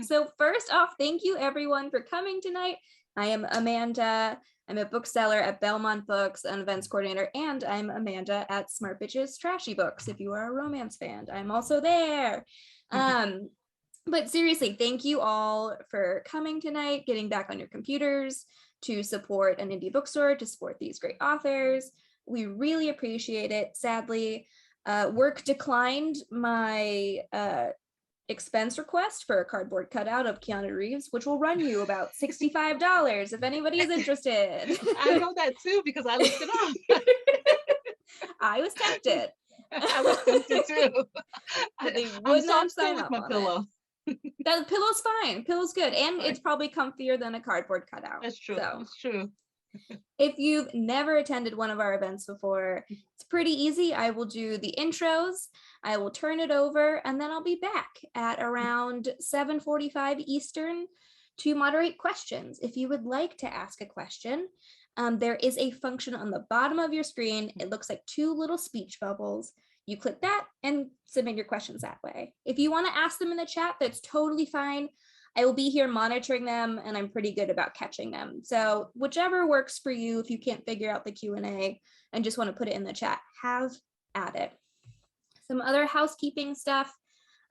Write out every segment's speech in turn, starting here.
So first off, thank you everyone for coming tonight. I am Amanda. I'm a bookseller at Belmont Books, an events coordinator, and I'm Amanda at Smart Bitches Trashy Books. If you are a romance fan, I'm also there. But seriously, thank you all for coming tonight, getting back on your computers to support an indie bookstore, to support these great authors. We really appreciate it. Sadly, work declined my expense request for a cardboard cutout of Keanu Reeves, which will run you about $65 if anybody is interested. I know that too because I looked it up. I was tempted. I was tempted too. I'm soft still with my pillow. That pillow's fine. Pillow's good, and it's probably comfier than a cardboard cutout. That's true. So. That's true. If you've never attended one of our events before, it's pretty easy. I will do the intros, I will turn it over, and then I'll be back at around 7:45 Eastern to moderate questions. If you would like to ask a question, there is a function on the bottom of your screen. It looks like two little speech bubbles. You click that and submit your questions that way. If you want to ask them in the chat, that's totally fine. I will be here monitoring them, and I'm pretty good about catching them. So whichever works for you, if you can't figure out the Q&A and just want to put it in the chat, have at it. Some other housekeeping stuff.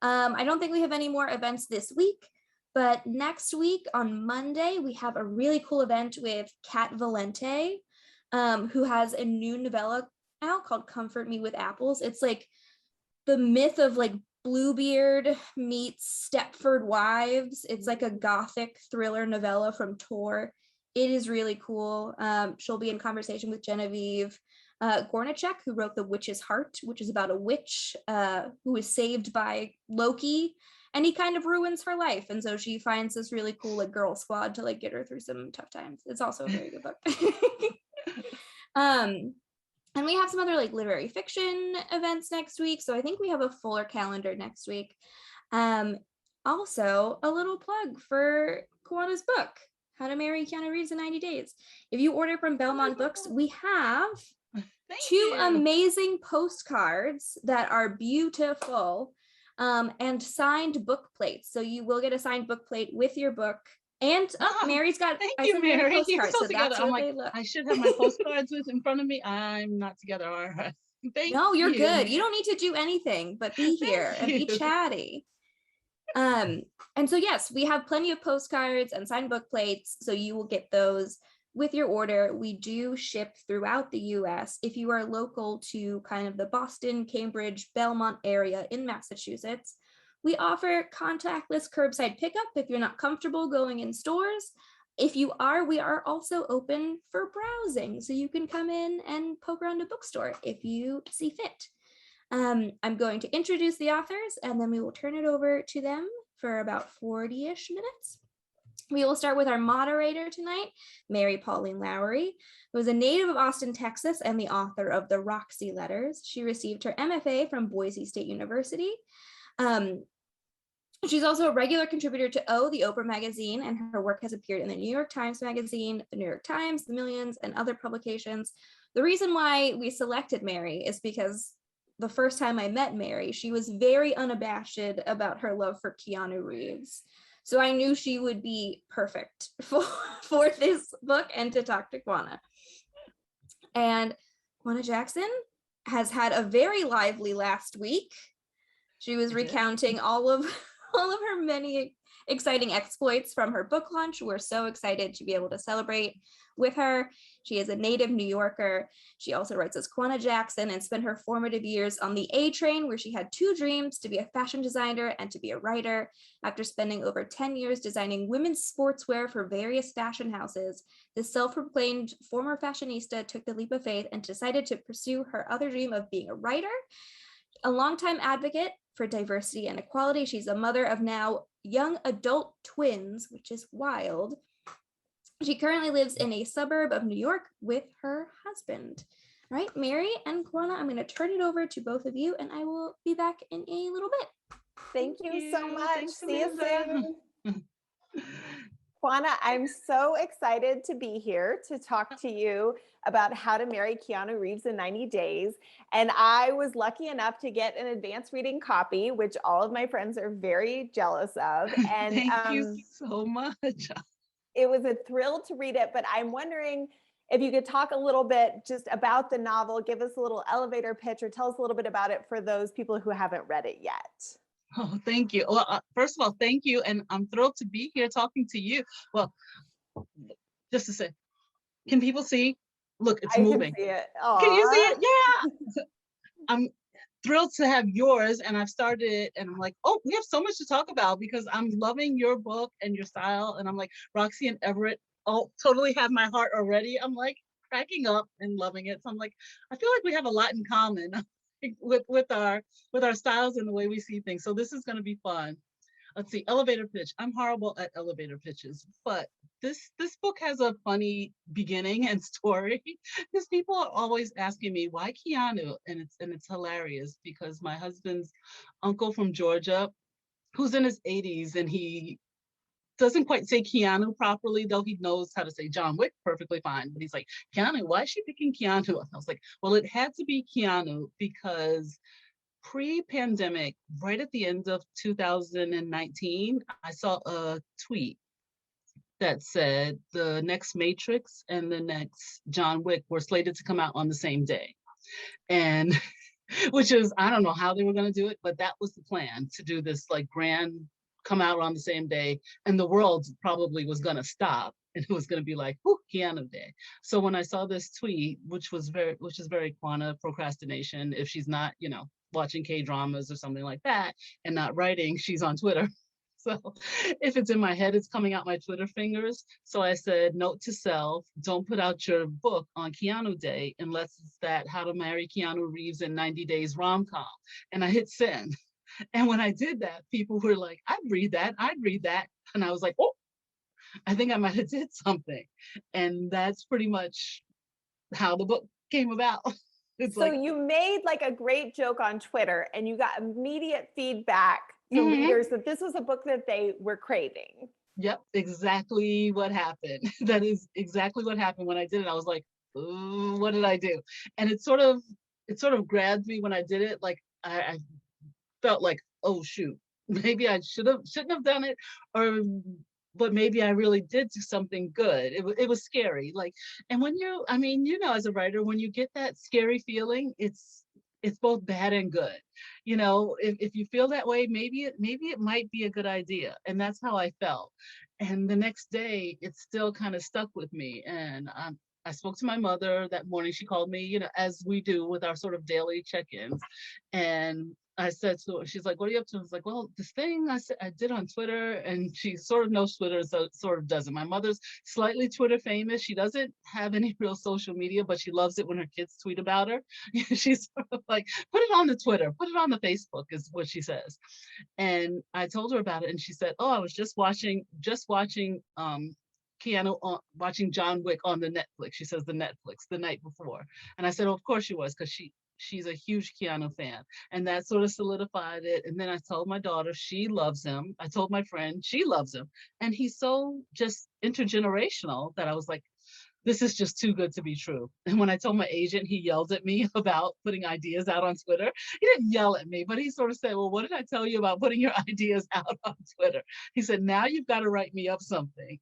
I don't think we have any more events this week, but next week on Monday, we have a really cool event with Kat Valente, who has a new novella out called Comfort Me with Apples. It's like the myth of like Bluebeard meets Stepford Wives. It's like a gothic thriller novella from Tor. It is really cool. She'll be in conversation with Genevieve Gornichek, who wrote The Witch's Heart, which is about a witch who is saved by Loki, and he kind of ruins her life. And so she finds this really cool like girl squad to like get her through some tough times. It's also a very good book. And we have some other like literary fiction events next week. So I think we have a fuller calendar next week. Also, a little plug for Kwana's book, How to Marry Keanu Reeves in 90 Days. If you order from Belmont Books, we have two amazing postcards that are beautiful and signed book plates. So you will get a signed book plate with your book. And Mary's got. Thank you, Mary. You're so together. I'm like, I should have my postcards in front of me. I'm not together. All right. No, you're good. You don't need to do anything but be here and be chatty. And so yes, we have plenty of postcards and signed book plates, so you will get those with your order. We do ship throughout the US. If you are local to kind of the Boston, Cambridge, Belmont area in Massachusetts, we offer contactless curbside pickup if you're not comfortable going in stores. If you are, we are also open for browsing, so you can come in and poke around a bookstore if you see fit. I'm going to introduce the authors, and then we will turn it over to them for about 40-ish minutes. We will start with our moderator tonight, Mary Pauline Lowry, who is a native of Austin, Texas, and the author of the Roxy Letters. She received her MFA from Boise State University. She's also a regular contributor to O, the Oprah magazine, and her work has appeared in the New York Times Magazine, the New York Times, the Millions, and other publications. The reason why we selected Mary is because the first time I met Mary, she was very unabashed about her love for Keanu Reeves. So I knew she would be perfect for this book and to talk to Kwana. And Kwana Jackson has had a very lively last week. She was recounting all of her many exciting exploits from her book launch. We're so excited to be able to celebrate with her. She is a native New Yorker. She also writes as Kwana Jackson and spent her formative years on the A train, where she had two dreams: to be a fashion designer and to be a writer. After spending over 10 years designing women's sportswear for various fashion houses, this self-proclaimed former fashionista took the leap of faith and decided to pursue her other dream of being a writer. A longtime advocate for diversity and equality, she's a mother of now young adult twins, which is wild. She currently lives in a suburb of New York with her husband. All right, Mary and Kwana, I'm going to turn it over to both of you, and I will be back in a little bit. Thank you so much. See you soon. Juana, I'm so excited to be here to talk to you about how to marry Keanu Reeves in 90 days. And I was lucky enough to get an advanced reading copy, which all of my friends are very jealous of. And Thank you so much. it was a thrill to read it. But I'm wondering if you could talk a little bit just about the novel, give us a little elevator pitch, or tell us a little bit about it for those people who haven't read it yet. Oh, thank you. Well, first of all, thank you. And I'm thrilled to be here talking to you. Well, just to say, can people see? Look, it's I can moving. see it. Can you see Aw. it? Yeah. I'm thrilled to have yours, and I've started it, and I'm like, oh, we have so much to talk about because I'm loving your book and your style. And I'm like, Roxy and Everett, oh, totally have my heart already. I'm like cracking up and loving it. So I'm like, I feel like we have a lot in common with our styles and the way we see things. So this is going to be fun. Let's see, elevator pitch. I'm horrible at elevator pitches, but this book has a funny beginning and story because people are always asking me why Keanu, and it's hilarious because my husband's uncle from Georgia, who's in his 80s, and he doesn't quite say Keanu properly, though he knows how to say John Wick perfectly fine. But he's like, Keanu, why is she picking Keanu? And I was like, well, it had to be Keanu because pre-pandemic, right at the end of 2019, I saw a tweet that said the next Matrix and the next John Wick were slated to come out on the same day. And which is, I don't know how they were going to do it, but that was the plan, to do this like grand come out on the same day. And the world probably was going to stop. And it was going to be like, whoo, Keanu Day. So when I saw this tweet, which is very Quana procrastination, if she's not, watching K-dramas or something like that and not writing, she's on Twitter. So if it's in my head, it's coming out my Twitter fingers. So I said, note to self, don't put out your book on Keanu Day unless it's that How to Marry Keanu Reeves in 90 Days rom-com. And I hit send. And when I did that, people were like, I'd read that. And I was like, oh, I think I might have did something. And that's pretty much how the book came about. So you made like a great joke on Twitter and you got immediate feedback from readers that this was a book that they were craving. Yep, exactly what happened. That is exactly what happened when I did it. I was like, ooh, what did I do? And it sort of grabbed me when I did it. Like I felt like, oh shoot, maybe I shouldn't have done it, but maybe I really did do something good. It was scary. Like, and when as a writer, when you get that scary feeling, it's both bad and good. If you feel that way, maybe it might be a good idea. And that's how I felt. And the next day, it still kind of stuck with me. And I spoke to my mother that morning. She called me, as we do with our sort of daily check-ins. And I said to her, she's like, what are you up to? I was like, well, this thing I did on Twitter, and she sort of knows Twitter, so sort of doesn't. My mother's slightly Twitter famous. She doesn't have any real social media, but she loves it when her kids tweet about her. She's sort of like, put it on the Twitter, put it on the Facebook, is what she says. And I told her about it, and she said, oh, I was just watching Keanu watching John Wick on the Netflix. She says the Netflix the night before. And I said, oh, of course she was, because she's a huge Keanu fan. And that sort of solidified it. And then I told my daughter, she loves him. I told my friend, she loves him. And he's so just intergenerational that I was like, this is just too good to be true. And when I told my agent, he yelled at me about putting ideas out on Twitter. He didn't yell at me, but he sort of said, well, what did I tell you about putting your ideas out on Twitter? He said, now you've got to write me up something.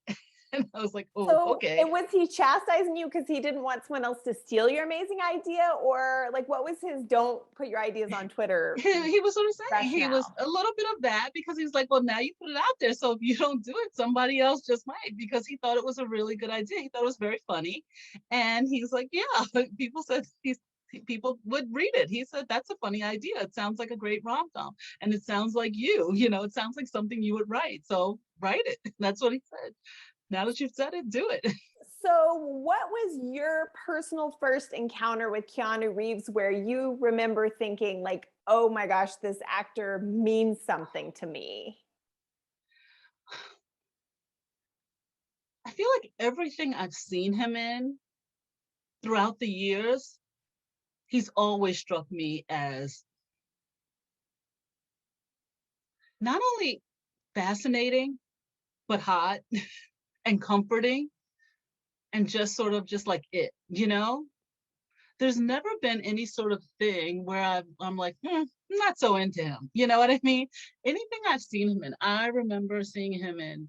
And I was like, oh, so, okay. And was he chastising you because he didn't want someone else to steal your amazing idea? Or like, what was his don't put your ideas on Twitter? He was sort of saying, rationale? he was a little bit of that, because he was like, well, now you put it out there. So if you don't do it, somebody else just might, because he thought it was a really good idea. He thought it was very funny. And he's like, yeah, people said people would read it. He said, that's a funny idea. It sounds like a great rom-com. And it sounds like it sounds like something you would write. So write it. That's what he said. Now that you've said it, do it. So what was your personal first encounter with Keanu Reeves where you remember thinking like, oh my gosh, this actor means something to me? I feel like everything I've seen him in throughout the years, he's always struck me as not only fascinating, but hot. and comforting and just sort of just like it, you know? There's never been any sort of thing where I'm like, I'm not so into him. You know what I mean? Anything I've seen him in, I remember seeing him in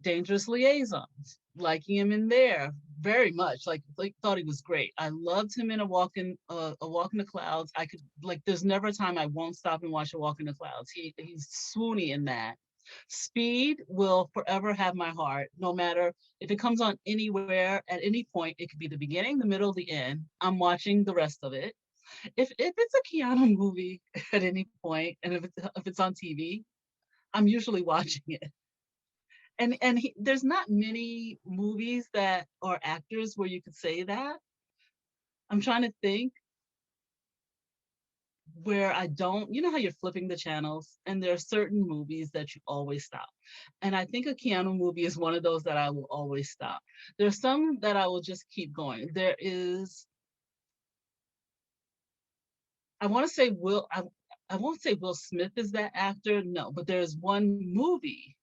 Dangerous Liaisons, liking him in there very much. Like thought he was great. I loved him in A Walk in the Clouds. I could like, there's never a time I won't stop and watch A Walk in the Clouds. He's swoony in that. Speed will forever have my heart, no matter if it comes on anywhere at any point. It could be the beginning, the middle, the end. I'm watching the rest of it. If it's a Keanu movie at any point, and if it's on TV, I'm usually watching it. And there's not many movies that are actors where you could say that. I'm trying to think where I don't, you know how you're flipping the channels and there are certain movies that you always stop. And I think a Keanu movie is one of those that I will always stop. There's some that I will just keep going. There is, I want to say I won't say Will Smith is that actor, no, but there's one movie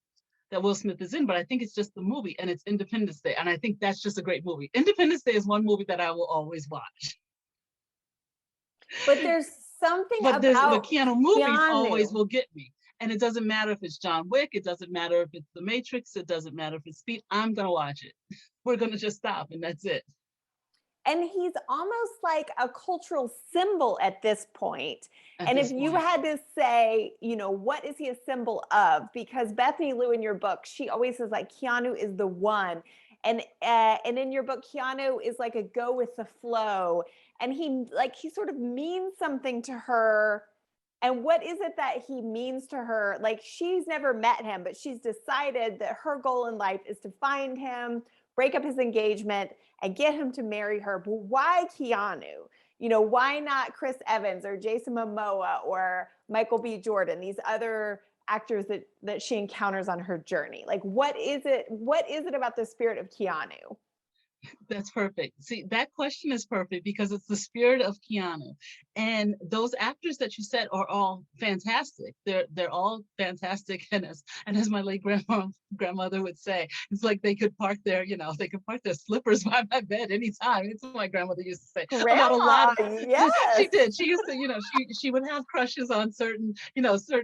that Will Smith is in, but I think it's just the movie, and it's Independence Day. And I think that's just a great movie. Independence Day is one movie that I will always watch. But there's something but about Keanu movies Keanu. always will get me. And it doesn't matter if it's John Wick, it doesn't matter if it's The Matrix, it doesn't matter if it's Speed, I'm gonna watch it. We're gonna just stop and that's it. And he's almost like a cultural symbol at this point. And if you had to say, you know, what is he a symbol of? Because Bethany Lou in your book, she always says like Keanu is the one. And in your book, Keanu is like a go with the flow. And he sort of means something to her. And what is it that he means to her? Like, she's never met him, but she's decided that her goal in life is to find him, break up his engagement, and get him to marry her. But why Keanu? You know, why not Chris Evans or Jason Momoa or Michael B. Jordan, these other actors that she encounters on her journey? Like, what is it about the spirit of Keanu? That's perfect. See, that question is perfect because it's the spirit of Keanu. And those actors that you said are all fantastic. They're all fantastic. And as my late grandmother would say, it's like they could park their slippers by my bed anytime. It's what my grandmother used to say. Grandma, about a lot of, yes. She did. She used to, she would have crushes on certain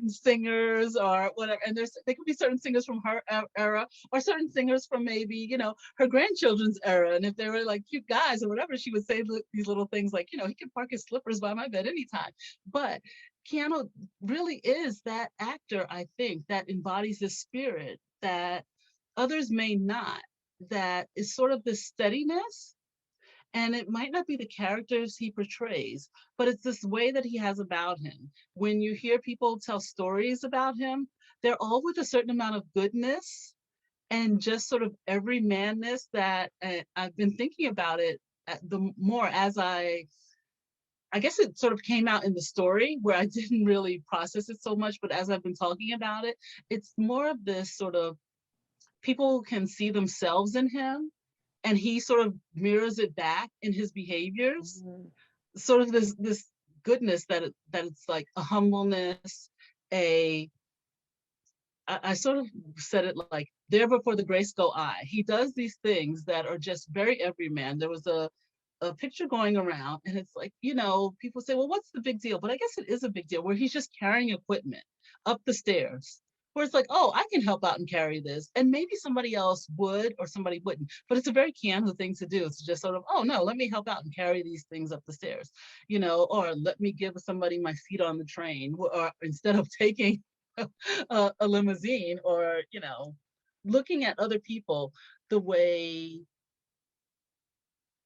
singers or whatever. And they could be certain singers from her era or certain singers from maybe, her grandchildren's era. And if they were like cute guys or whatever, she would say these little things like, he can park his slippers by my bed anytime. But Keanu really is that actor, I think, that embodies this spirit that others may not, that is sort of this steadiness. And it might not be the characters he portrays, but it's this way that he has about him. When you hear people tell stories about him, they're all with a certain amount of goodness and just sort of everymanness that I've been thinking about it the more as I guess it sort of came out in the story where I didn't really process it so much, but as I've been talking about it, it's more of this sort of people can see themselves in him and he sort of mirrors it back in his behaviors. Mm-hmm. Sort of this goodness that it's like a humbleness, I sort of said it like, there before the grace go I. He does these things that are just very everyman. There was a picture going around and it's like, people say, well, what's the big deal? But I guess it is a big deal where he's just carrying equipment up the stairs. Where it's like, oh, I can help out and carry this. And maybe somebody else would or somebody wouldn't. But it's a very Keanu thing to do. It's just sort of, oh, no, let me help out and carry these things up the stairs, or let me give somebody my seat on the train, or instead of taking a limousine, or looking at other people the way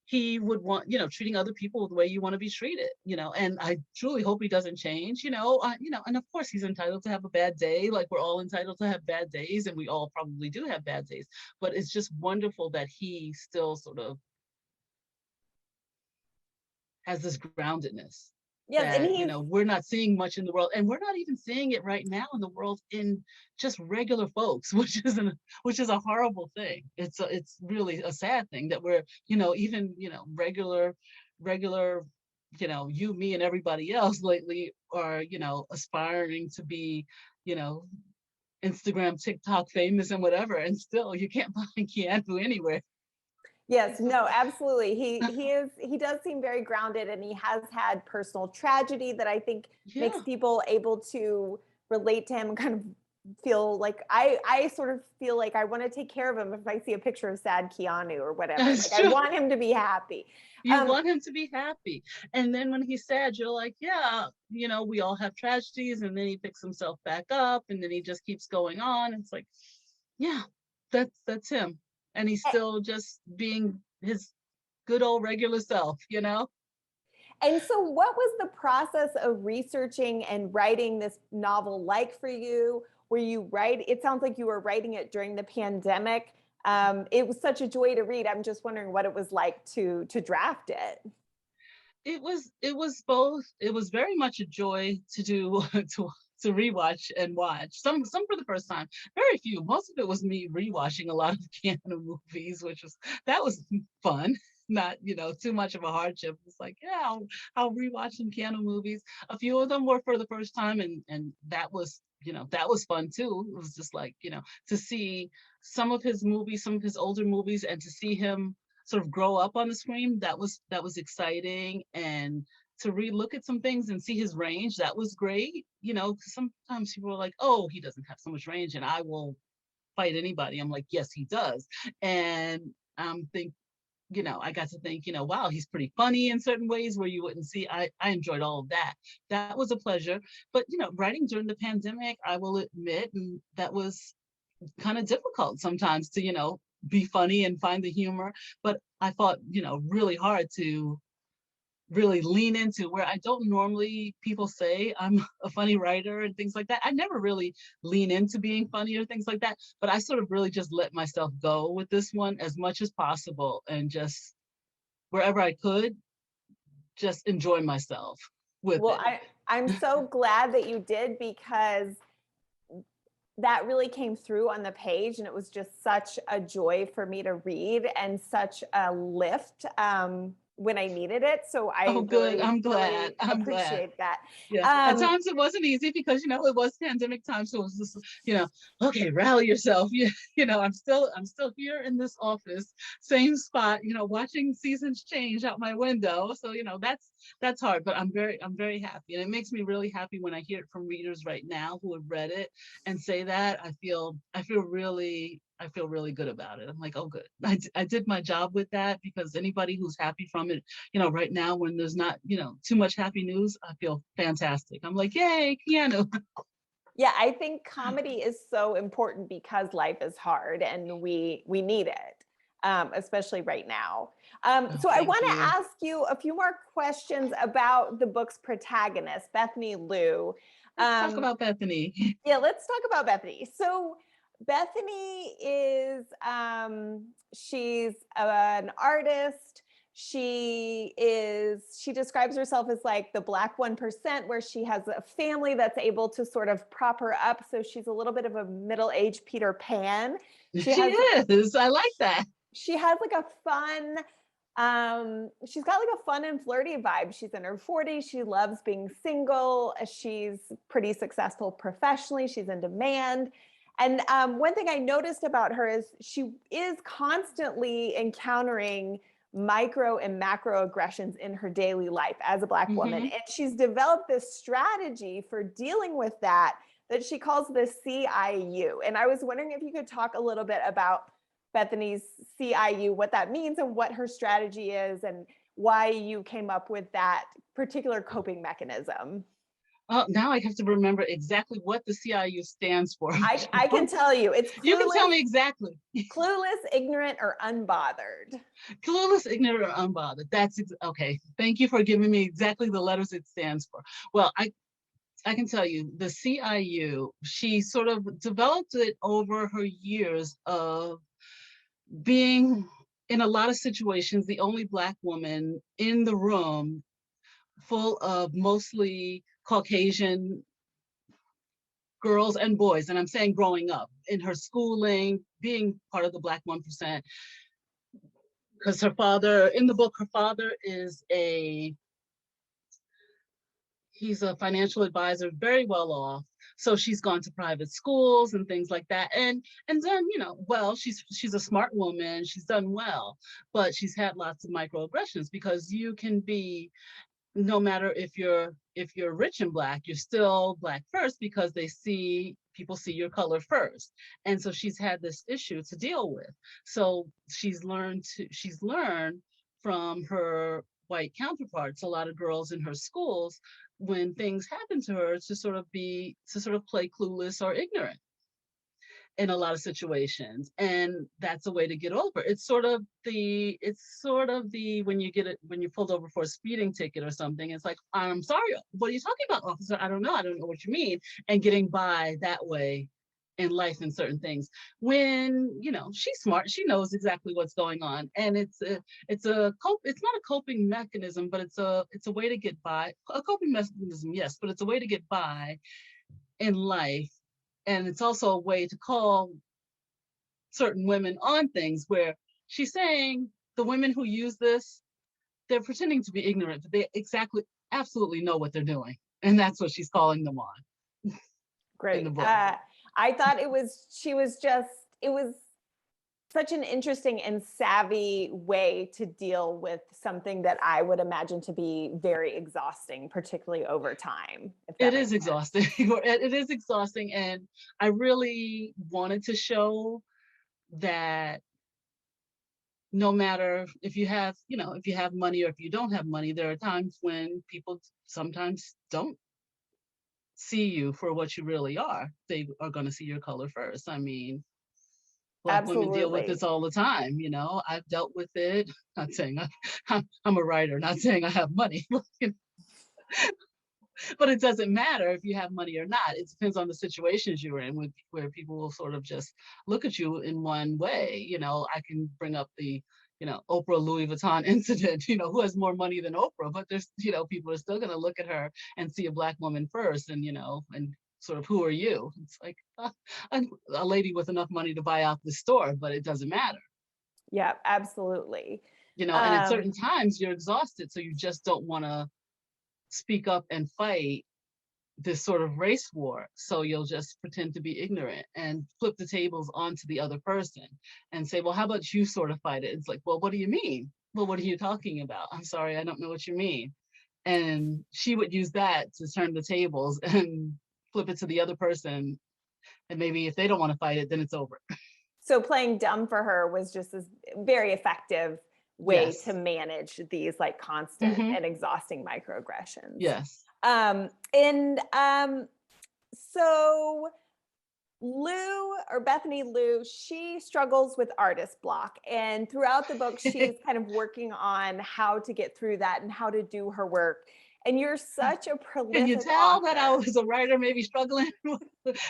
he would want, treating other people the way you want to be treated, and I truly hope he doesn't change, and of course he's entitled to have a bad day, like we're all entitled to have bad days, and we all probably do have bad days, but it's just wonderful that he still sort of has this groundedness. Yes, that, we're not seeing much in the world, and we're not even seeing it right now in the world in just regular folks, which is a horrible thing. It's really a sad thing that we're, even, regular, you, me, and everybody else lately are, aspiring to be, Instagram, TikTok famous and whatever, and still you can't find Keanu anywhere. Yes, no, absolutely. He does seem very grounded, and he has had personal tragedy that I think makes Yeah. people able to relate to him and kind of feel like I sort of feel like I want to take care of him if I see a picture of sad Keanu or whatever. That's Like I true. want him to be happy. You want him to be happy. And then when he's sad, you're like, yeah, we all have tragedies. And then he picks himself back up and then he just keeps going on. It's like, yeah, that's him. And he's still just being his good old regular self. And so what was the process of researching and writing this novel like for you? It sounds like you were writing it during the pandemic. It was such a joy to read. I'm just wondering what it was like to draft it. It was both. It was very much a joy to do to rewatch and watch. Some for the first time. Very few. Most of it was me rewatching a lot of Keanu movies, that was fun. Not, too much of a hardship. It's like, yeah, I'll rewatch some Keanu movies. A few of them were for the first time, and that was, that was fun too. It was just like, to see some of his movies, some of his older movies, and to see him sort of grow up on the screen, that was exciting. And to relook at some things and see his range, that was great. 'Cause sometimes people are like, oh, he doesn't have so much range and I will fight anybody. I'm like, yes, he does. And I got to think, wow, he's pretty funny in certain ways where you wouldn't see. I enjoyed all of that. That was a pleasure. But, writing during the pandemic, I will admit, and that was kind of difficult sometimes to, be funny and find the humor. But I fought, really hard to really lean into where I don't normally, people say I'm a funny writer and things like that. I never really lean into being funny or things like that, but I sort of really just let myself go with this one as much as possible and just wherever I could, just enjoy myself with Well, it. I'm so glad that you did, because that really came through on the page, and it was just such a joy for me to read and such a lift when I needed it. So I Oh, good. really, I'm glad. really I'm glad. appreciate that. Yeah. At times it wasn't easy because, it was pandemic time. So it was just, okay, rally yourself. I'm still here in this office, same spot, watching seasons change out my window. So, that's hard, but I'm very happy. And it makes me really happy when I hear it from readers right now who have read it and say that. I feel really good about it. I'm like, oh, good. I did my job with that, because anybody who's happy from it, right now when there's not, too much happy news, I feel fantastic. I'm like, yay, Keanu. Yeah, I think comedy is so important because life is hard and we need it, especially right now. So I Thank want to you. ask you a few more questions about the book's protagonist, Bethany Lou. Let's talk about Bethany. Yeah, let's talk about Bethany. So Bethany is she's an artist. She describes herself as like the Black 1%, where she has a family that's able to sort of prop her up. So she's a little bit of a middle-aged Peter Pan. She is. I like that. She has like a fun, she's got like a fun and flirty vibe. She's in her 40s. She loves being single. She's pretty successful professionally. She's in demand. And one thing I noticed about her is she is constantly encountering micro and macro aggressions in her daily life as a Black woman. And she's developed this strategy for dealing with that she calls the CIU. And I was wondering if you could talk a little bit about Bethany's CIU, what that means and what her strategy is and why you came up with that particular coping mechanism. Oh, now I have to remember exactly what the CIU stands for. I can tell you. It's clueless, you can tell me exactly. Clueless, ignorant, or unbothered. Clueless, ignorant, or unbothered. That's okay. Thank you for giving me exactly the letters it stands for. Well, I can tell you the CIU, she sort of developed it over her years of being in a lot of situations the only Black woman in the room full of mostly Caucasian girls and boys. And I'm saying growing up in her schooling, being part of the Black 1%, because her father, in the book, her father is he's a financial advisor, very well off. So she's gone to private schools and things like that. And then, well, she's a smart woman, she's done well, but she's had lots of microaggressions, because you can be, no matter if you're rich and black, you're still black first, because people see your color first. And so she's had this issue to deal with. So she's learned from her white counterparts, a lot of girls in her schools, when things happen to her, to sort of play clueless or ignorant in a lot of situations. And that's a way to get over. It's sort of the when you're pulled over for a speeding ticket or something, it's like, I'm sorry, what are you talking about, officer? I don't know what you mean. And getting by that way in life in certain things. When, she's smart, she knows exactly what's going on. And it's not a coping mechanism, but it's a way to get by. A coping mechanism, yes, but it's a way to get by in life. And it's also a way to call certain women on things, where she's saying the women who use this, they're pretending to be ignorant, but they absolutely know what they're doing. And that's what she's calling them on. Great. I thought it was such an interesting and savvy way to deal with something that I would imagine to be very exhausting, particularly over time. It is exhausting. It is exhausting. And I really wanted to show that no matter if you have money or if you don't have money, there are times when people sometimes don't see you for what you really are. They are going to see your color first. I mean, Black women deal with this all the time. I've dealt with it. Not saying I'm a writer, not saying I have money, but it doesn't matter if you have money or not. It depends on the situations you're in, where people will sort of just look at you in one way. I can bring up the, Oprah Louis Vuitton incident, who has more money than Oprah, but there's, people are still going to look at her and see a Black woman first, and, and sort of, who are you? It's like a lady with enough money to buy out the store, but it doesn't matter. Yeah, absolutely. And at certain times you're exhausted, so you just don't want to speak up and fight this sort of race war. So you'll just pretend to be ignorant and flip the tables onto the other person and say, well, how about you sort of fight it? It's like, well, what do you mean? Well, what are you talking about? I'm sorry, I don't know what you mean. And she would use that to turn the tables and flip it to the other person. And maybe if they don't want to fight it, then it's over. So playing dumb for her was just a very effective way to manage these like constant and exhausting microaggressions. Yes. So Lou, or Bethany Lou, she struggles with artist block, and throughout the book she's kind of working on how to get through that and how to do her work. And you're such a prolific Can you tell author. that I was a writer maybe struggling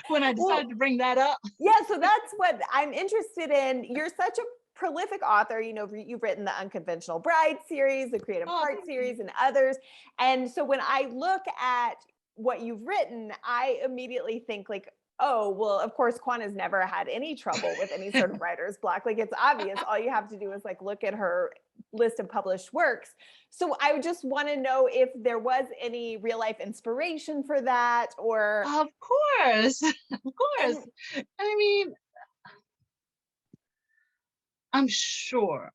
when I decided to bring that up? Yeah, so that's what I'm interested in. You're such a prolific author. You've written the Unconventional Bride series, the Creative Heart series, and others. And so when I look at what you've written, I immediately think like, oh, well, of course, Kwana's never had any trouble with any sort of writer's block. Like, it's obvious. All you have to do is like look at her list of published works. So I just want to know if there was any real life inspiration for that, or of course. I mean, I'm sure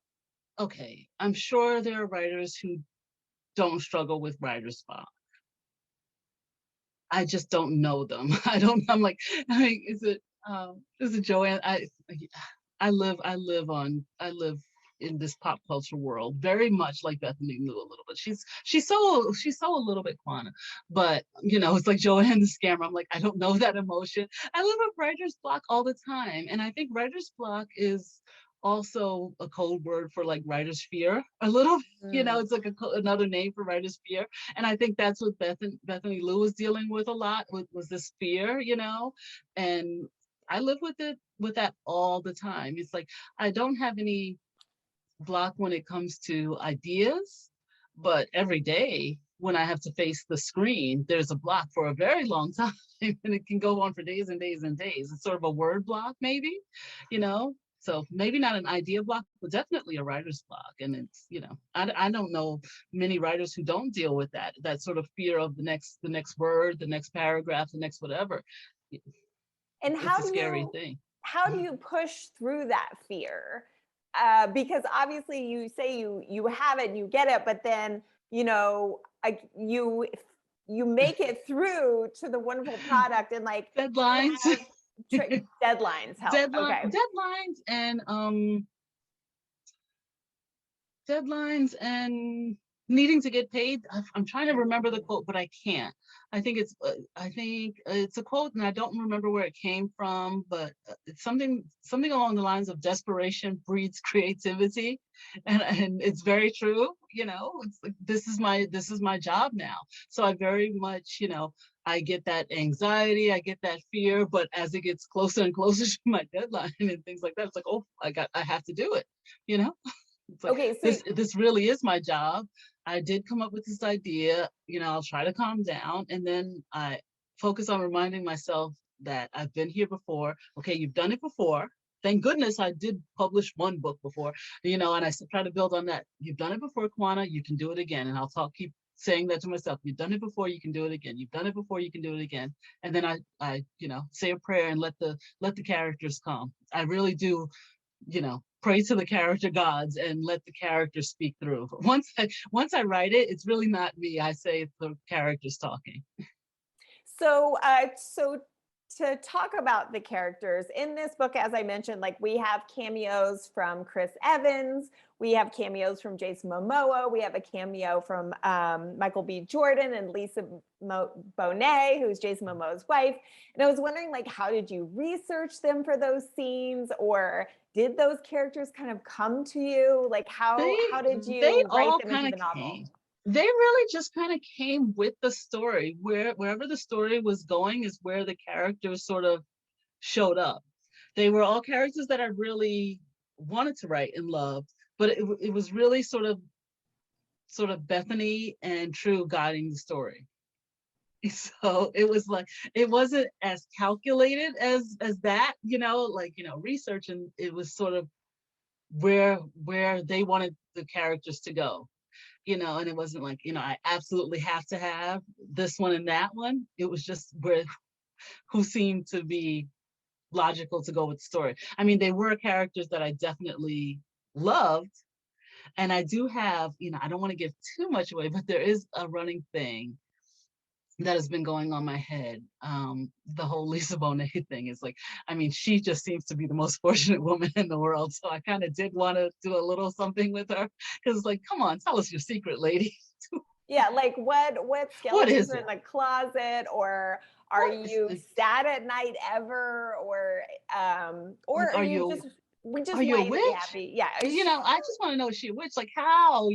there are writers who don't struggle with writer's block. I just don't know them. I'm like, is it Joanne? I live in this pop culture world very much like Bethany Lou a little bit. She's so a little bit Kwana, but it's like Joanne the scammer. I'm like, I don't know that emotion. I live with writer's block all the time, and I think writer's block is also a code word for like writer's fear a little. It's like another name for writer's fear, and I think that's what Bethany Lou was dealing with a lot, was this fear, and I live with that all the time. It's like I don't have any block when it comes to ideas, but every day when I have to face the screen, there's a block for a very long time, and it can go on for days and days and days. It's sort of a word block, maybe, So maybe not an idea block, but definitely a writer's block. And it's, I don't know many writers who don't deal with that sort of fear of the next word, the next paragraph, the next whatever. And It's a scary thing. How do you push through that fear? Because obviously you say you have it and you get it, but then, you make it through to the wonderful product, and like deadlines. Deadlines help. Okay. Deadlines and needing to get paid. I'm trying to remember the quote, but I can't. I think it's a quote, and I don't remember where it came from, but it's something along the lines of desperation breeds creativity, and it's very true. It's like, this is my job now. So I very much, I get that anxiety, I get that fear, but as it gets closer and closer to my deadline and things like that, it's like, oh, I have to do it. It's like, okay, so this really is my job. I did come up with this idea, I'll try to calm down, and then I focus on reminding myself that I've been here before. Okay, you've done it before. Thank goodness I did publish one book before, and I try to build on that. You've done it before, Kwana, you can do it again. And I'll keep saying that to myself. You've done it before, you can do it again. You've done it before, you can do it again. And then I say a prayer and let the characters come. I really do, pray to the character gods and let the characters speak through. Once I write it, it's really not me. I say it's the characters talking. So to talk about the characters in this book, as I mentioned, like we have cameos from Chris Evans, we have cameos from Jason Momoa, we have a cameo from Michael B. Jordan and Lisa Bonet, who's Jason Momoa's wife. And I was wondering, like, how did you research them for those scenes, or did those characters kind of come to you? Like, how did you write them into the novel? They really just kind of came with the story. Wherever the story was going is where the characters sort of showed up. They were all characters that I really wanted to write and loved, but it was really sort of Bethany and True guiding the story. So it was like, it wasn't as calculated as that, research, and it was sort of where they wanted the characters to go. And it wasn't like, I absolutely have to have this one and that one. It was just who seemed to be logical to go with the story. I mean, they were characters that I definitely loved. And I do have, I don't want to give too much away, but there is a running thing that has been going on my head. The whole Lisa Bonet thing is like, I mean, she just seems to be the most fortunate woman in the world. So I kind of did want to do a little something with her, because it's like, come on, tell us your secret, lady. Yeah, like what skeletons are in the closet, or are you sad at night ever, or are you just a witch? Happy? Yeah, I just want to know, is she a witch? Like, how?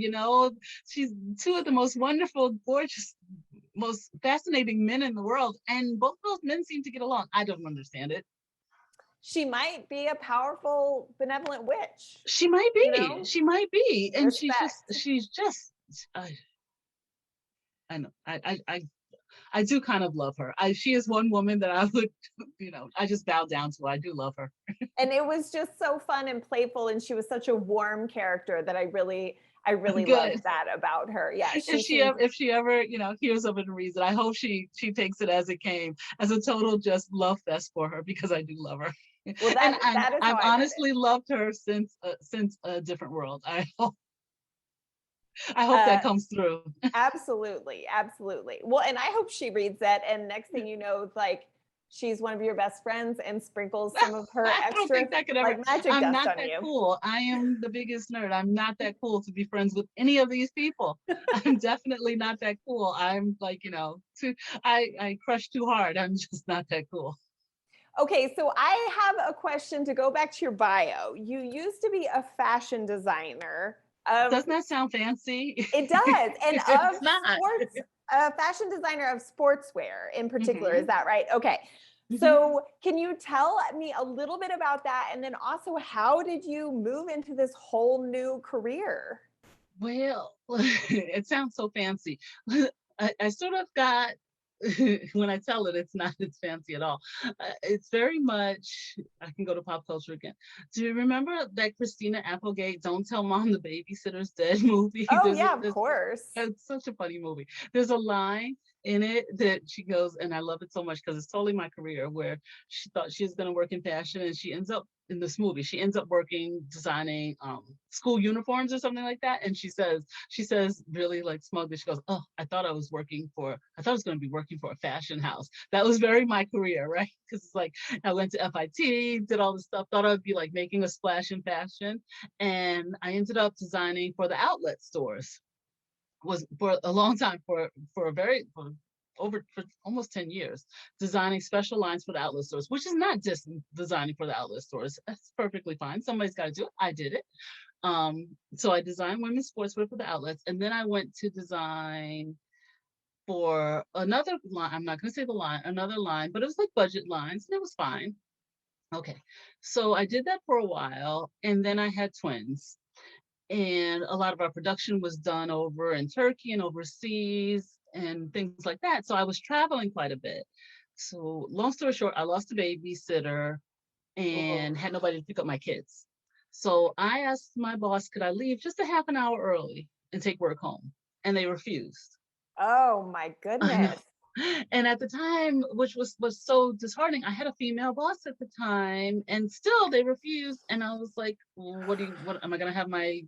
She's two of the most wonderful, gorgeous, most fascinating men in the world, and both those men seem to get along. I don't understand it. She might be a powerful, benevolent witch. She might be. She might be, and Respect. she's just. I know. I do kind of love her. She is one woman that I would, I just bow down to. I do love her. And it was just so fun and playful, and she was such a warm character that I really loved that about her. Yeah. If she ever, hears of it and reads it, I hope she takes it as it came, as a total just love fest for her, because I do love her. Well, that is I've honestly loved her since A Different World. I hope that comes through. Absolutely. Well, and I hope she reads that, and next thing you know, like, she's one of your best friends and sprinkles some of her extra, don't think that could ever, like, magic I'm dust not on that you. cool. I am the biggest nerd. I'm not that cool to be friends with any of these people. I'm definitely not that cool. I'm like, I crush too hard. I'm just not that cool. Okay, so I have a question to go back to your bio. You used to be a fashion designer. Doesn't that sound fancy? It does. And It's not. Sports, a fashion designer of sportswear in particular. Mm-hmm. Is that right? Okay. Mm-hmm. So can you tell me a little bit about that? And then also, how did you move into this whole new career? Well, it sounds so fancy. I sort of got when I tell it, it's fancy at all. It's very much, I can go to pop culture again. Do you remember that Christina Applegate "Don't Tell Mom the Babysitter's Dead" movie? Oh yeah, of course. It's such a funny movie. There's a line in it that she goes, and I love it so much because it's totally my career, where she thought she was going to work in fashion, and she ends up in this movie. She ends up working designing school uniforms or something like that. And she says really like smugly, she goes, "Oh, I thought I was going to be working for a fashion house." That was very my career, right? Because it's like I went to FIT, did all this stuff, thought I would be like making a splash in fashion, and I ended up designing for the outlet stores. Was for a long time, for almost 10 years, designing special lines for the outlet stores, which is not just designing for the outlet stores. That's perfectly fine. Somebody's got to do it. I did it. So I designed women's sportswear for the outlets, and then I went to design for another line. I'm not going to say the line, another line, but it was like budget lines, and it was fine. Okay, so I did that for a while, and then I had twins. And a lot of our production was done over in Turkey and overseas and things like that. So I was traveling quite a bit. So long story short, I lost a babysitter and had nobody to pick up my kids. So I asked my boss, could I leave just a half an hour early and take work home? And they refused. Oh my I know. goodness. And at the time, which was so disheartening, I had a female boss at the time, and still they refused. And I was like, well, what am I gonna have my,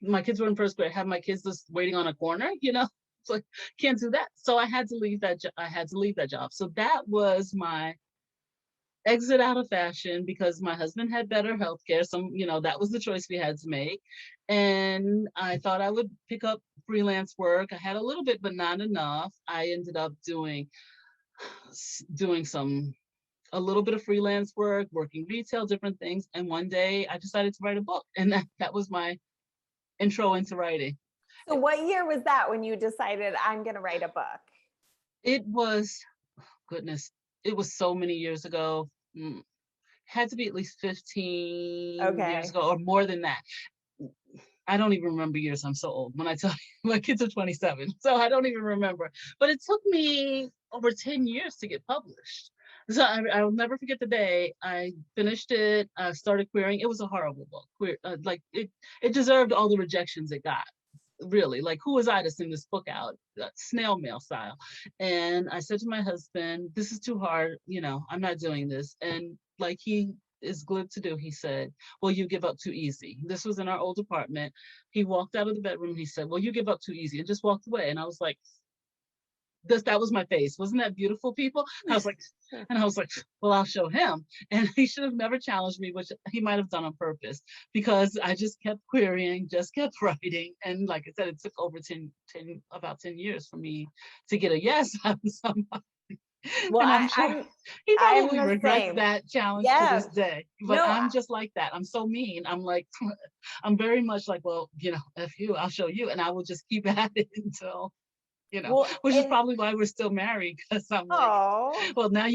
my kids were in first grade, have my kids just waiting on a corner, It's like, can't do that. So I had to leave that job. So that was my exit out of fashion, because my husband had better health care. That was the choice we had to make. And I thought I would pick up freelance work. I had a little bit, but not enough. I ended up doing a little bit of freelance work, working retail, different things. And one day I decided to write a book. And that was my intro into writing. So what year was that when you decided I'm going to write a book? It was, goodness, it was so many years ago. Had to be at least 15 years ago or more than that. I don't even remember years. I'm so old. When I tell you, my kids are 27, so I don't even remember. But it took me over 10 years to get published. So I'll never forget the day I finished it. I started querying. It was a horrible book. It deserved all the rejections it got. Really, like, who was I to send this book out, snail mail style? And I said to my husband, this is too hard, I'm not doing this. And like he is glib to do, he said, well, you give up too easy. This was in our old apartment. He walked out of the bedroom, he said, well, you give up too easy, and just walked away. And I was like, that was my face. Wasn't that beautiful, people? I was like, well, I'll show him. And he should have never challenged me, which he might have done on purpose, because I just kept querying, just kept writing. And like I said, it took over about 10 years for me to get a yes out of somebody. Well, and I'm sure he probably regrets that challenge to this day. But no, I'm just like that. I'm so mean. I'm like, I'm very much like, well, F you, I'll show you. And I will just keep at it until, which is probably why we're still married, because I'm like, well, now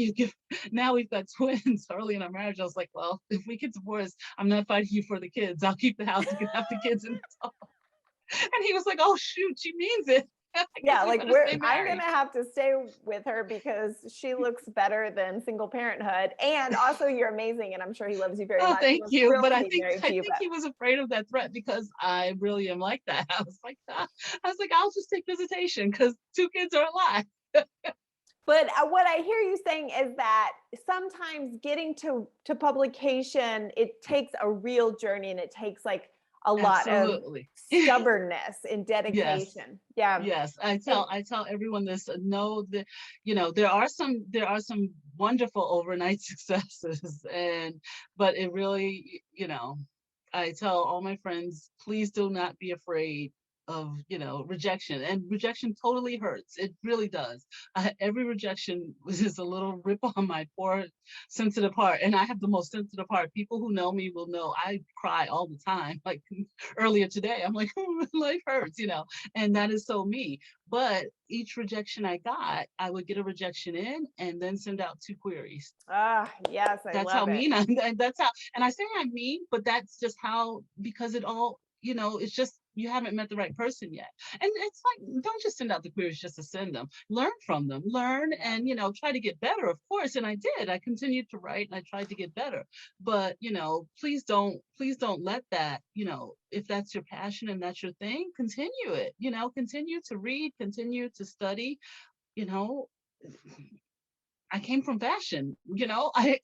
we've got twins early in our marriage. I was like, well, if we get divorced, I'm not fighting you for the kids. I'll keep the house. You can have the kids in the top. And he was like, oh, shoot, she means it. Yeah, like I'm gonna have to stay with her because she looks better than single parenthood, and also you're amazing, and I'm sure he loves you very much. Thank you, but I think he was afraid of that threat, because I really am like that. I was like, I'll just take visitation because 2 kids are alive. But what I hear you saying is that sometimes getting to publication, it takes a real journey, and it takes like a lot of stubbornness and dedication. Yes. I tell everyone this. Know that, there are some wonderful overnight successes, but it really, I tell all my friends, please do not be afraid of rejection. And rejection totally hurts. It really does. Every rejection is a little rip on my poor sensitive heart, and I have the most sensitive heart. People who know me will know I cry all the time. Like earlier today, I'm like, oh, life hurts, and that is so me. But each rejection I got, I would get a rejection in and then send out 2 queries. Yes, that's how mean I am. That's how, and I say I'm mean, but that's just how, because it all, it's just you haven't met the right person yet. And it's like, don't just send out the queries just to send them. Learn from them, learn, and try to get better, of course. And I did. I continued to write and I tried to get better. But please don't let that, if that's your passion and that's your thing, continue it. Continue to read, continue to study. you know I came from fashion. I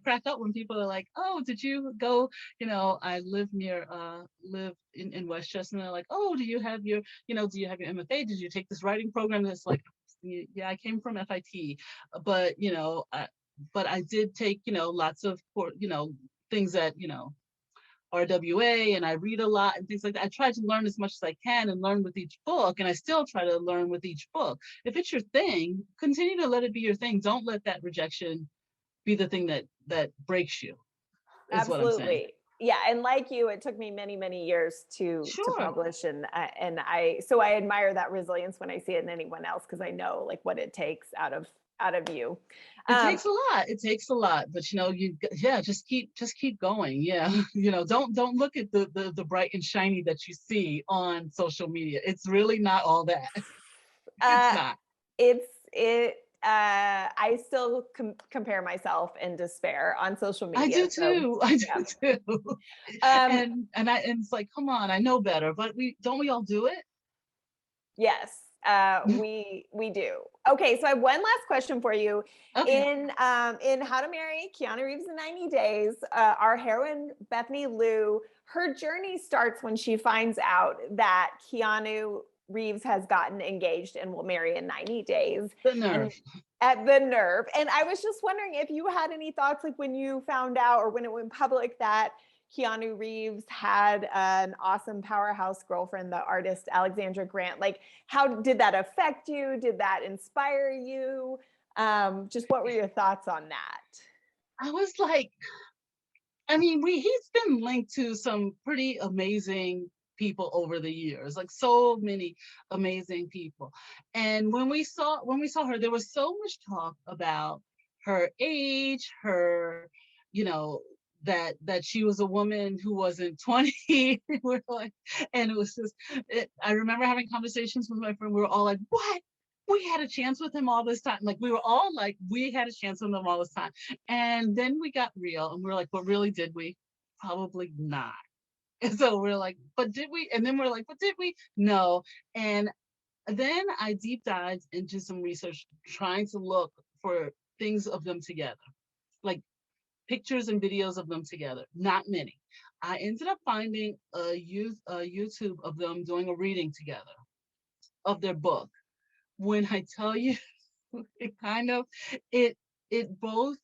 crack up when people are like, "Oh, did you go?" I live in Westchester, and they're like, "Oh, do you have your MFA? Did you take this writing program?" That's like, yeah, I came from FIT, but I did take lots of things that RWA, and I read a lot and things like that. I try to learn as much as I can and learn with each book, and I still try to learn with each book. If it's your thing, continue to let it be your thing. Don't let that rejection be the thing that breaks you, is what I'm saying. Absolutely. Yeah, and like you, it took me many, many years to Sure. publish, and I admire that resilience when I see it in anyone else, because I know like what it takes out of you. It takes a lot. It takes a lot, but just keep going. Yeah, don't look at the bright and shiny that you see on social media. It's really not all that. It's not. I still compare myself in despair on social media. I do too. I do too. And it's like, come on, I know better, but we all do it? Yes, we do. Okay, so I have one last question for you. Okay. In How to Marry Keanu Reeves in 90 Days, our heroine Bethany Liu, her journey starts when she finds out that Keanu Reeves has gotten engaged and will marry in 90 days. The nerve. At the nerve. And I was just wondering if you had any thoughts, like when you found out or when it went public that Keanu Reeves had an awesome powerhouse girlfriend, the artist Alexandra Grant. Like, how did that affect you? Did that inspire you? Just what were your thoughts on that? I was like, he's been linked to some pretty amazing people over the years, like so many amazing people. And when we saw her, there was so much talk about her age, her, that she was a woman who wasn't 20. We're like, and it was just, I remember having conversations with my friend. We were all like, what? We had a chance with him all this time. Like, we were all like, we had a chance with him all this time. And then we got real and we were like, but really, did we? Probably not. And so we're like, but did we? And then we're like, but did we? No. And then I deep dived into some research, trying to look for things of them together, like pictures and videos of them together. Not many. I ended up finding a YouTube of them doing a reading together of their book. When I tell you, it both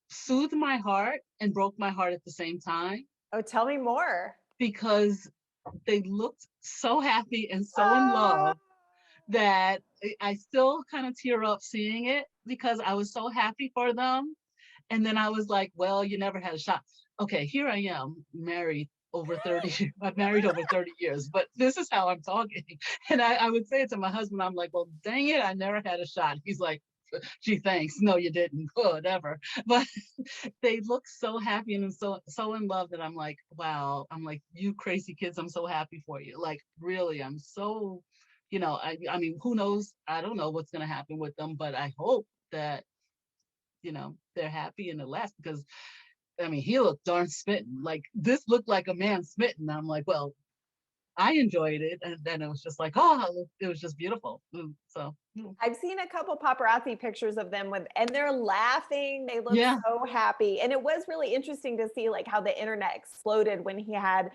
soothed my heart and broke my heart at the same time. Oh, tell me more. Because they looked so happy and so in love that I still kind of tear up seeing it, because I was so happy for them. And then I was like, well, you never had a shot. Okay, here I am, married over 30. I've married over 30 years, but this is how I'm talking. And I would say it to my husband, I'm like, well, dang it, I never had a shot. He's like, gee, thanks. No, you didn't. Whatever. But they look so happy and so in love that I'm like, wow. I'm like, you crazy kids, I'm so happy for you. Like, really, I'm so, who knows? I don't know what's going to happen with them, but I hope that, they're happy and it lasts, because he looked darn smitten. Like, this looked like a man smitten. I'm like, well, I enjoyed it. And then it was just like, oh, it was just beautiful. So I've seen a couple paparazzi pictures of them and they're laughing. They look so happy. And it was really interesting to see like how the internet exploded when he had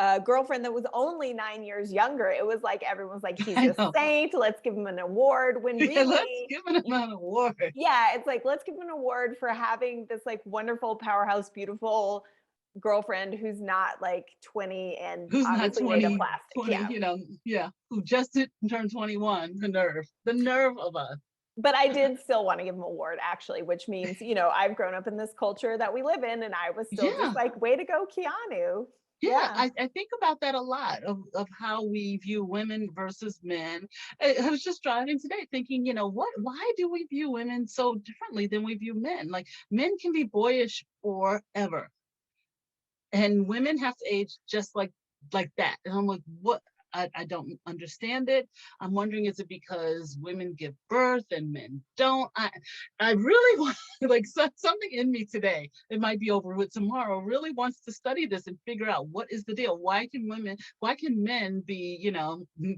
a girlfriend that was only 9 years younger. It was like, everyone's like, he's a saint. Let's give him an award. When really, let's give him an award. Yeah, it's like, let's give him an award for having this like wonderful powerhouse, beautiful girlfriend who's not like 20 and who's obviously not 20, made of plastic. 20, who just didn't turn 21. The nerve of us. But I did still want to give him an award, actually, which means, I've grown up in this culture that we live in, and I was still just like, way to go, Keanu. Yeah, I think about that a lot, of how we view women versus men. I was just driving today thinking, why do we view women so differently than we view men? Like, men can be boyish forever. and women have to age just like that. And I'm like, what? I don't understand it. I'm wondering, is it because women give birth and men don't? I really want, like, something in me today, it might be over with tomorrow, really wants to study this and figure out what is the deal. Why can men be,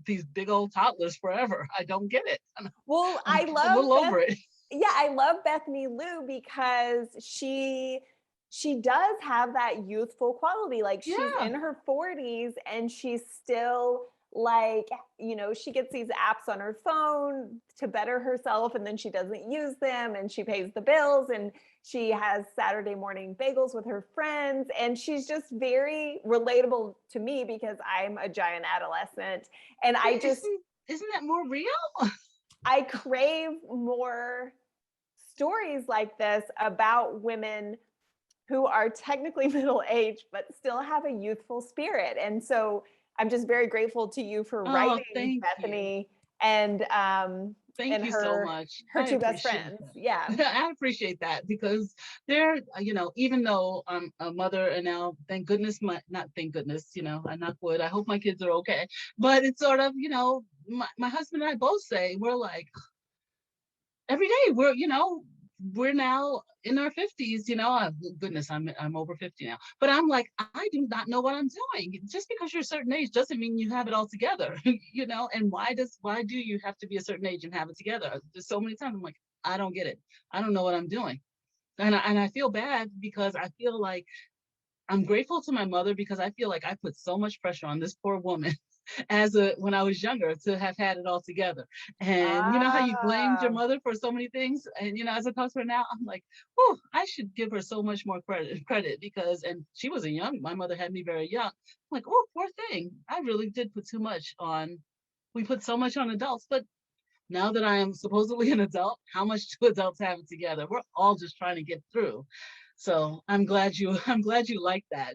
these big old toddlers forever? I don't get it. Well, I'm a little over it. Yeah, I love Bethany Liu because she does have that youthful quality. Like she's in her 40s and she's still like, she gets these apps on her phone to better herself and then she doesn't use them and she pays the bills and she has Saturday morning bagels with her friends and she's just very relatable to me because I'm a giant adolescent and I just isn't that more real? I crave more stories like this about women who are technically middle-aged but still have a youthful spirit. And so I'm just very grateful to you for writing Bethany and thank you so much. Her two best friends. That. Yeah. I appreciate that because they're, even though I'm a mother and now, thank goodness, not thank goodness, I knock wood, I hope my kids are okay. But it's sort of, my husband and I both say, we're like, every day we're now in our 50s, goodness, I'm over 50 now, but I'm like, I do not know what I'm doing. Just because you're a certain age doesn't mean you have it all together, and why do you have to be a certain age and have it together? There's so many times I'm like, I don't get it. I don't know what I'm doing. And I feel bad because I feel like I'm grateful to my mother because I feel like I put so much pressure on this poor woman when I was younger to have had it all together. And you know how you blamed your mother for so many things? And as I talk to her now, I'm like, oh, I should give her so much more credit because, and she was my mother had me very young. I'm like, oh, poor thing. I really did put too much on, we put so much on adults, but now that I am supposedly an adult, how much do adults have it together? We're all just trying to get through. So I'm glad you like that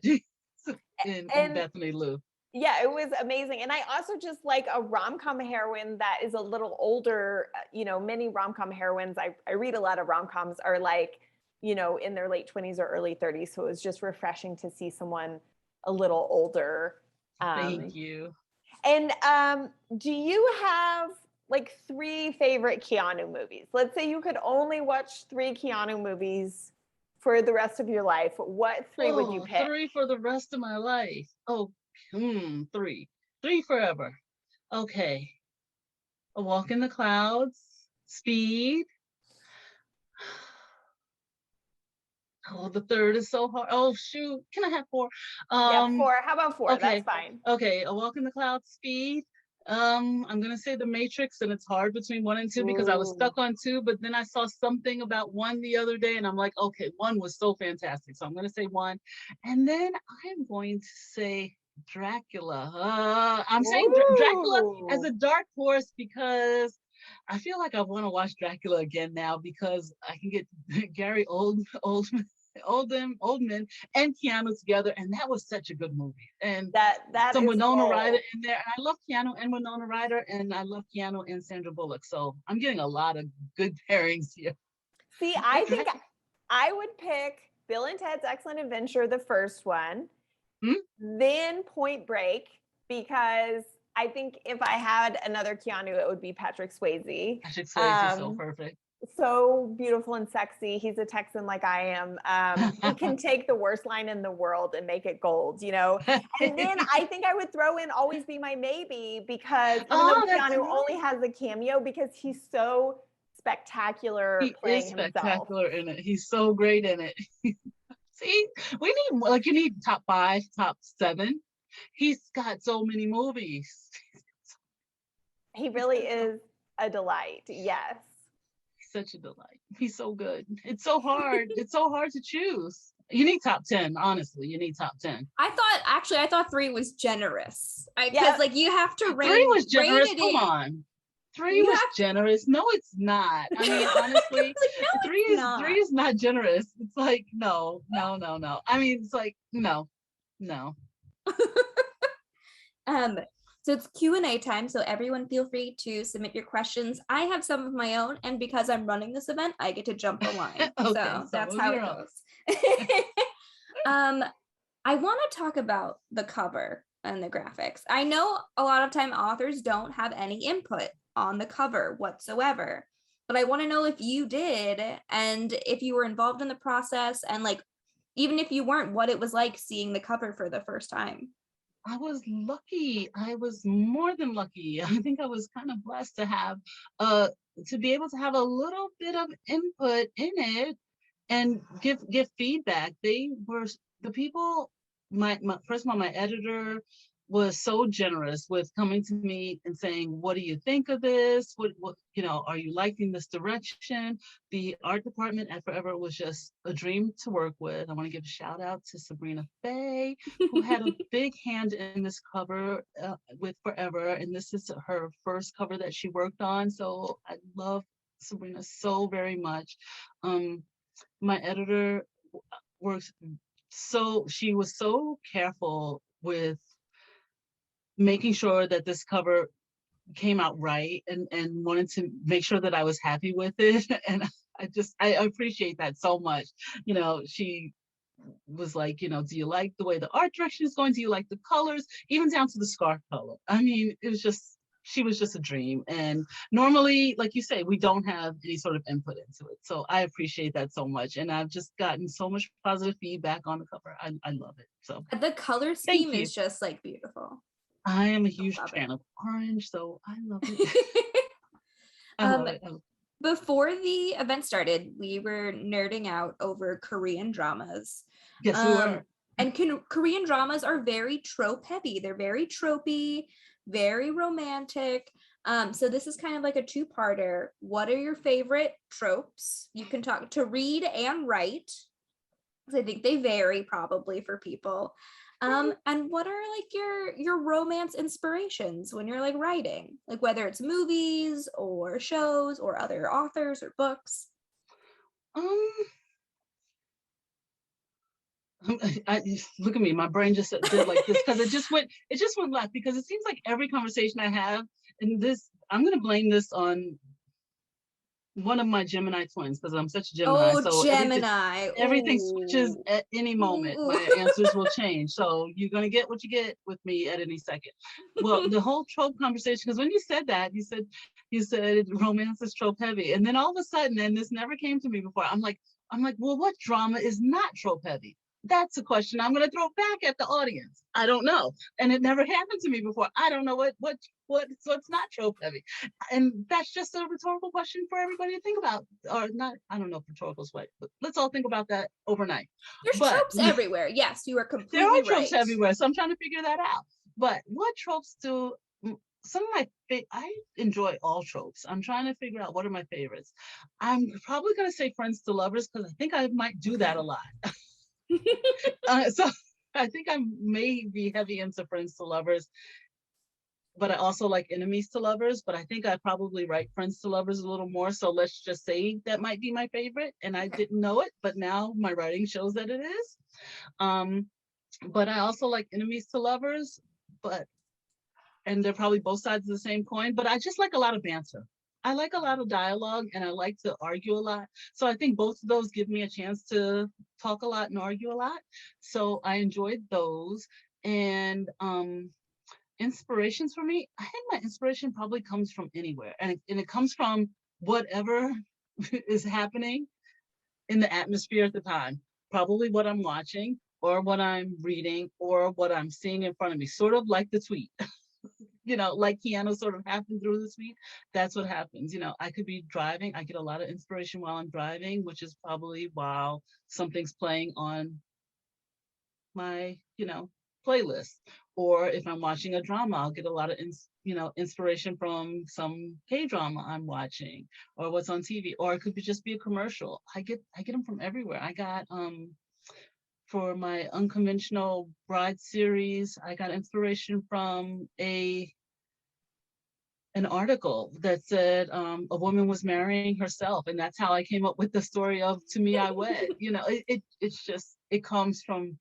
in Bethany Liu. Yeah, it was amazing. And I also just like a rom-com heroine that is a little older. Many rom-com heroines, I read a lot of rom-coms, are like, in their late 20s or early 30s. So it was just refreshing to see someone a little older. Thank you. And do you have like 3 favorite Keanu movies? Let's say you could only watch 3 Keanu movies for the rest of your life. What 3 would you pick? 3 for the rest of my life. Oh, 3 forever. Okay. A Walk in the Clouds, Speed. Oh, the third is so hard. Oh shoot, can I have 4? Yeah, 4. How about 4? Okay. That's fine. Okay, A Walk in the Clouds, Speed. I'm gonna say The Matrix, and it's hard between 1 and 2 because I was stuck on 2, but then I saw something about 1 the other day, and I'm like, okay, 1 was so fantastic, so I'm gonna say 1, and then I'm going to say Dracula. I'm saying Dracula as a dark horse because I feel like I want to watch Dracula again now because I can get Gary Oldman and Keanu together, and that was such a good movie. And that some Winona cool. Ryder in there, and I love Keanu and Winona Ryder, and I love Keanu and Sandra Bullock. So I'm getting a lot of good pairings here. See, I think I would pick Bill and Ted's Excellent Adventure, the first one, then Point Break, because I think if I had another Keanu, it would be Patrick Swayze. Patrick Swayze is so perfect. So beautiful and sexy. He's a Texan like I am. He can take the worst line in the world and make it gold, And then I think I would throw in Always Be My Maybe because even though Keanu only has a cameo because he's so spectacular playing himself. He's spectacular in it. He's so great in it. See, we need, you need top 5, top 7. He's got so many movies. He really is a delight. Yes. Such a delight. He's so good. It's so hard. It's so hard to choose. You need top 10, honestly. You need top 10. I thought 3 was generous. Because you have to rate 3 was generous. Come on. 3 was generous. No, it's not. I mean, honestly, no, 3 is not generous. It's like, no. I mean, it's like, no. So it's Q&A time, so everyone feel free to submit your questions. I have some of my own, and because I'm running this event, I get to jump the line. Okay, so that's how it goes. I want to talk about the cover and the graphics. I know a lot of time authors don't have any input on the cover whatsoever, but I want to know if you did and if you were involved in the process, and like even if you weren't, what it was like seeing the cover for the first time. I was lucky. I was more than lucky. I think I was kind of blessed to have uh to be able to have a little bit of input in it and give feedback. They were the people, my first of all, my editor was so generous with coming to me and saying, what do you think of this? What, are you liking this direction? The art department at Forever was just a dream to work with. I want to give a shout out to Sabrina Faye, who had a big hand in this cover with Forever. And this is her first cover that she worked on. So I love Sabrina so very much. My editor works she was so careful with making sure that this cover came out right, and wanted to make sure that I was happy with it. And I appreciate that so much. She was like, do you like the way the art direction is going? Do you like the colors? Even down to the scarf color. I mean, she was just a dream. And normally, like you say, we don't have any sort of input into it. So I appreciate that so much. And I've just gotten so much positive feedback on the cover. I love it. So The color thank scheme you. is just like beautiful. I am a huge love fan it. of orange, so I love it. I love it. Before the event started, we were nerding out over Korean dramas. Yes, we were. And Korean dramas are very trope heavy. They're very tropey, very romantic. So this is kind of like a two-parter. What are your favorite tropes? You can talk to read and write, because I think they vary probably for people. And what are like your romance inspirations when you're like writing, like whether it's movies or shows or other authors or books? Look at me, my brain just did like this because it just went left, because it seems like every conversation I have, and this, I'm gonna blame this on one of my Gemini twins, because I'm such a Gemini. Oh, So Gemini. everything switches Ooh. at any moment. Ooh. My answers will change. So you're gonna get what you get with me at any second. Well, the whole trope conversation, because when you said that, you said romance is trope heavy, and then all of a sudden, and this never came to me before, I'm like, well, what drama is not trope heavy? That's a question I'm going to throw back at the audience. I don't know, and it never happened to me before. I don't know what's not trope heavy, and that's just a rhetorical question for everybody to think about, or not. I don't know if rhetorical's right, but let's all think about that overnight. There's tropes everywhere. Yes, you are completely there are right. tropes everywhere, so I'm trying to figure that out. But what tropes do some of my I enjoy all tropes. I'm trying to figure out what are my favorites. I'm probably going to say friends to lovers, because I think I might do that a lot. So I think I may be heavy into friends to lovers, but I also like enemies to lovers. But I think I probably write friends to lovers a little more. So let's just say that might be my favorite. And I didn't know it, but now my writing shows that it is. But I also like enemies to lovers, and they're probably both sides of the same coin. But I just like a lot of banter. I like a lot of dialogue, and I like to argue a lot. So I think both of those give me a chance to talk a lot and argue a lot. So I enjoyed those. And inspirations for me, I think my inspiration probably comes from anywhere. And it comes from whatever is happening in the atmosphere at the time. Probably what I'm watching, or what I'm reading, or what I'm seeing in front of me, sort of like the tweet. Like Keanu sort of happened through this week. That's what happens. I could be driving. I get a lot of inspiration while I'm driving, which is probably while something's playing on my, playlist. Or if I'm watching a drama, I'll get a lot of, inspiration from some K-drama I'm watching, or what's on TV. Or it could just be a commercial. I get them from everywhere. I got, for my Unconventional Bride series, I got inspiration from an article that said a woman was marrying herself, and that's how I came up with the story of To Me I Wed. It's just, it comes from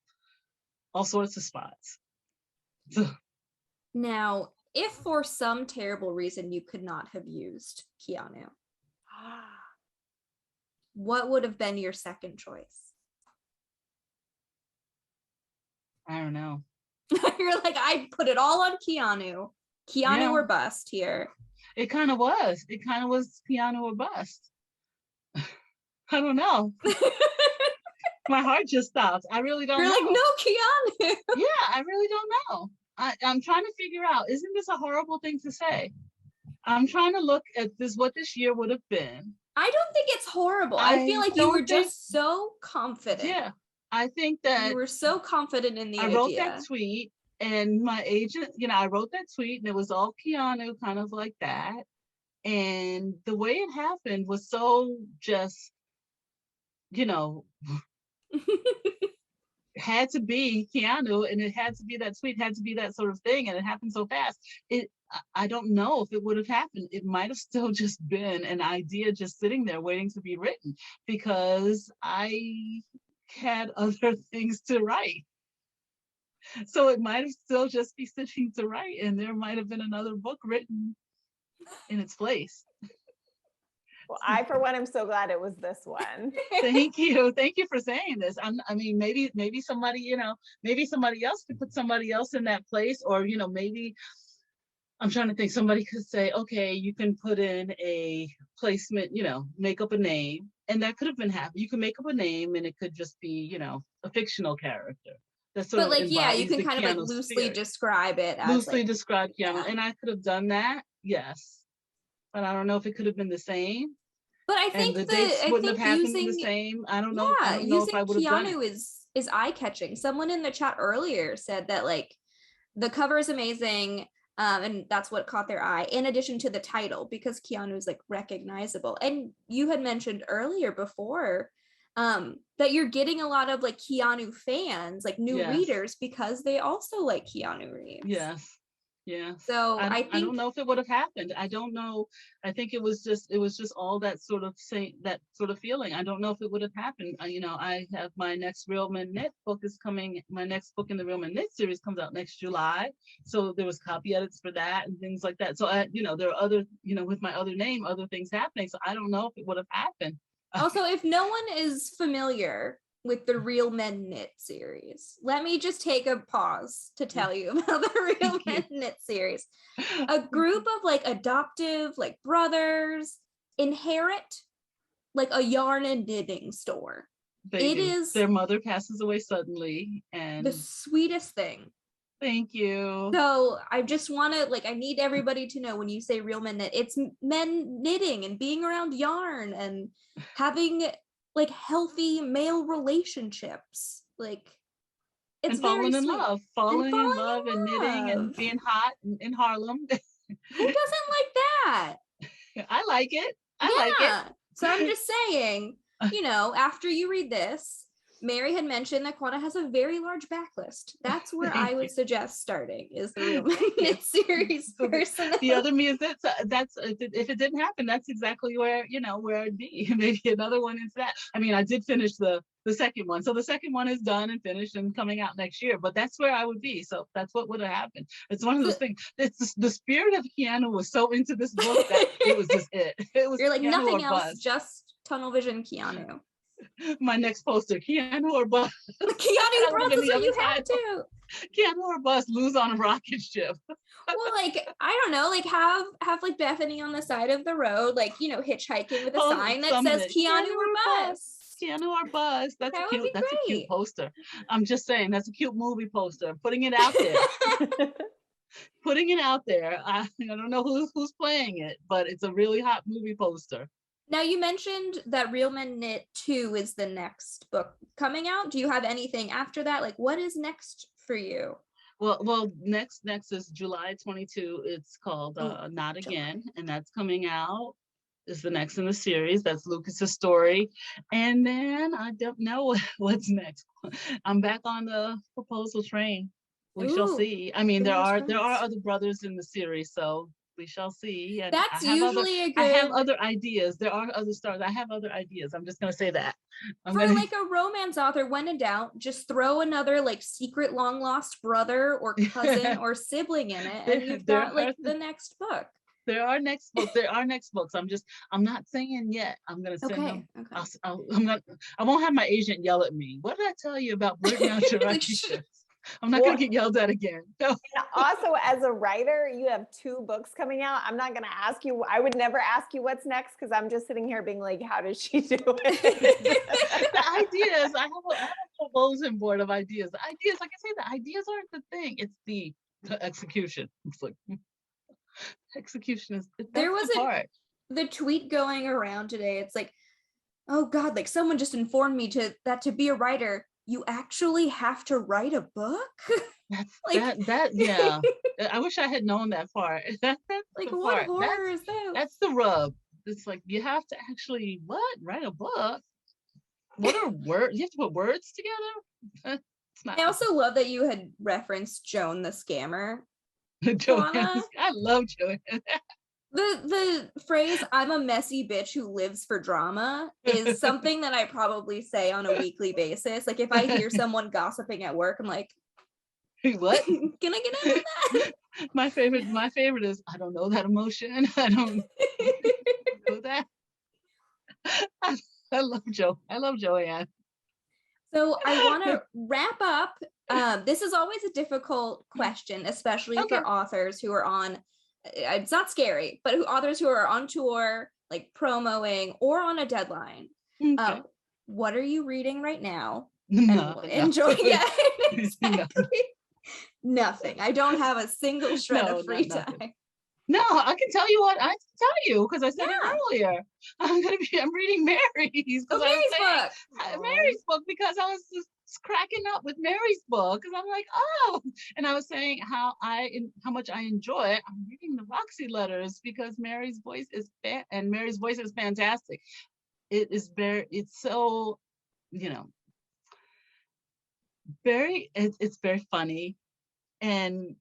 all sorts of spots. Now, if for some terrible reason you could not have used Keanu, what would have been your second choice? I don't know. You're like, I put it all on Keanu. Keanu or bust here. It kind of was. It kind of was Keanu or bust. I don't know. My heart just stops. I really don't know. You're like, no, Keanu. Yeah, I really don't know. I'm trying to figure out, isn't this a horrible thing to say? I'm trying to look at this, what this year would have been. I don't think it's horrible. I feel like you were just so confident. Yeah, I think that you were so confident in the idea. I wrote that tweet, and my agent, I wrote that tweet, and it was all Keanu, kind of like that. And the way it happened was so just, had to be Keanu, and it had to be that tweet, had to be that sort of thing, and it happened so fast. I don't know if it would have happened. It might have still just been an idea just sitting there waiting to be written, because I had other things to write. So it might have still just be sitting to write, and there might have been another book written in its place. Well, I, for one, am so glad it was this one. Thank you. Thank you for saying this. Maybe somebody, maybe somebody else could put somebody else in that place, or, maybe I'm trying to think, somebody could say, okay, you can put in a placement, make up a name, and that could have been happening. You can make up a name, and it could just be, a fictional character. But like, yeah, you can kind of like loosely describe it as loosely describe Keanu, and I could have done that, yes. But I don't know if it could have been the same. But I think the dates wouldn't have happened the same. I don't know. Yeah, I don't know if I would have done it. Keanu is eye-catching. Someone in the chat earlier said that like the cover is amazing, and that's what caught their eye. In addition to the title, because Keanu is like recognizable. And you had mentioned earlier before that you're getting a lot of like Keanu fans, like new readers, because they also like Keanu Reeves. Yes. Yeah. So I think I don't know if it would have happened. I don't know. I think it was just all that sort of feeling. I don't know if it would have happened. I have my next Real Men Knit book is coming. My next book in the Real Men Knit series comes out next July. So there was copy edits for that and things like that. So there are other, with my other name, other things happening. So I don't know if it would have happened. Also, if no one is familiar with the Real Men Knit series, let me just take a pause to tell you about the Real Men Knit series. A group of like adoptive like brothers inherit like a yarn and knitting store. Their mother passes away suddenly, and the sweetest thing. Thank you. So I just want to I need everybody to know, when you say Real Men Knit, it's men knitting and being around yarn and having like healthy male relationships, like it's and falling in love and knitting and being hot in Harlem. Who doesn't like that? I like it. I like it. So I'm just saying, after you read this, Mary had mentioned that Quana has a very large backlist. That's where I would suggest starting, is the Real Men Knit series personally. The other music, that's if it didn't happen, that's exactly where I'd be. Maybe another one into that. I did finish the second one. So the second one is done and finished and coming out next year, but that's where I would be. So that's what would have happened. It's one of those things. It's the spirit of Keanu was so into this book that it was just it. It was, you're like, Keanu nothing else, bust. Just tunnel vision Keanu. My next poster, Keanu or bust. Keanu or bust is what you had to. Keanu or bust, lose on a rocket ship. Well, I don't know, have like Bethany on the side of the road, hitchhiking with a sign that says Keanu or bust. Keanu or bust. That's a cute poster. I'm just saying, that's a cute movie poster. I'm putting it out there. Putting it out there. I don't know who's playing it, but it's a really hot movie poster. Now, you mentioned that Real Men Knit 2 is the next book coming out. Do you have anything after that? Like, what is next for you? Well, next is July 22. It's called Not Again, and that's coming out. Is the next in the series. That's Lucas's story. And then I don't know what's next. I'm back on the proposal train. We shall see. There are other brothers in the series, so we shall see. And that's usually I have other ideas. There are other stars. I have other ideas. I'm just gonna say that. For a romance author, when in doubt, just throw another secret long lost brother or cousin or sibling in it, and you've got the next book. There are next books. I'm not saying yet. I'm gonna send them. Okay. I won't have my agent yell at me. What did I tell you about blurting out your ideas? I'm not going to get yelled at again. No. And also, as a writer, you have 2 books coming out. I'm not going to ask you. I would never ask you what's next because I'm just sitting here being like, how does she do it? The ideas, I have a bulletin board of ideas. The ideas, like I say, the ideas aren't the thing. It's the execution. It's like execution is There was the part. The tweet going around today. It's like, oh God, like someone just informed me that to be a writer, you actually have to write a book. That's like, yeah. I wish I had known that part. That's like the what part. horror is that? That's the rub. It's like you have to actually write a book. What are words? You have to put words together. It's not. I also love that you had referenced Joan the scammer. Joanne, I love Joanne. The phrase "I'm a messy bitch who lives for drama" is something that I probably say on a weekly basis. Like if I hear someone gossiping at work, I'm like, what? Can I get into that? My favorite is I don't know that emotion. I don't know that. I love Joanne. So I want to wrap up. This is always a difficult question, especially for authors who are on, it's not scary, but authors who are on tour, like promoing or on a deadline. Okay. What are you reading right now? Enjoying it. Exactly. Nothing. I don't have a single shred of free time. No, I can tell you what I can tell you because I said it earlier. I'm reading Mary's book. Mary's book because I was just cracking up with Mary's book because I'm like, oh, and I was saying how much I enjoy it. I'm reading the Roxy letters because Mary's voice is fantastic. It's so, it's very funny, and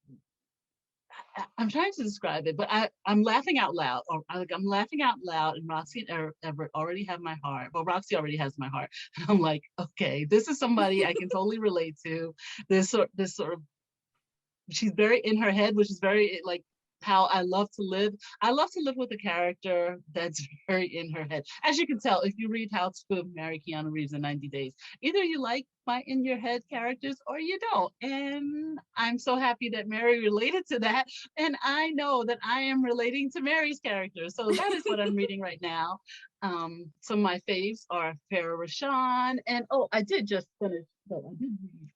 I'm trying to describe it, but I'm laughing out loud. I'm laughing out loud, and Roxy and Everett already have my heart. Well, Roxy already has my heart. And I'm like, okay, this is somebody I can totally relate to. This sort of, she's very in her head, which is very like how I love to live. I love to live with a character that's very in her head. As you can tell, if you read How to Marry Keanu Reeves in 90 Days, either you like my in your head characters or you don't. And I'm so happy that Mary related to that. And I know that I am relating to Mary's character. So that is what I'm reading right now. Some of my faves are Farrah Rashan. And I did just finish, but I did read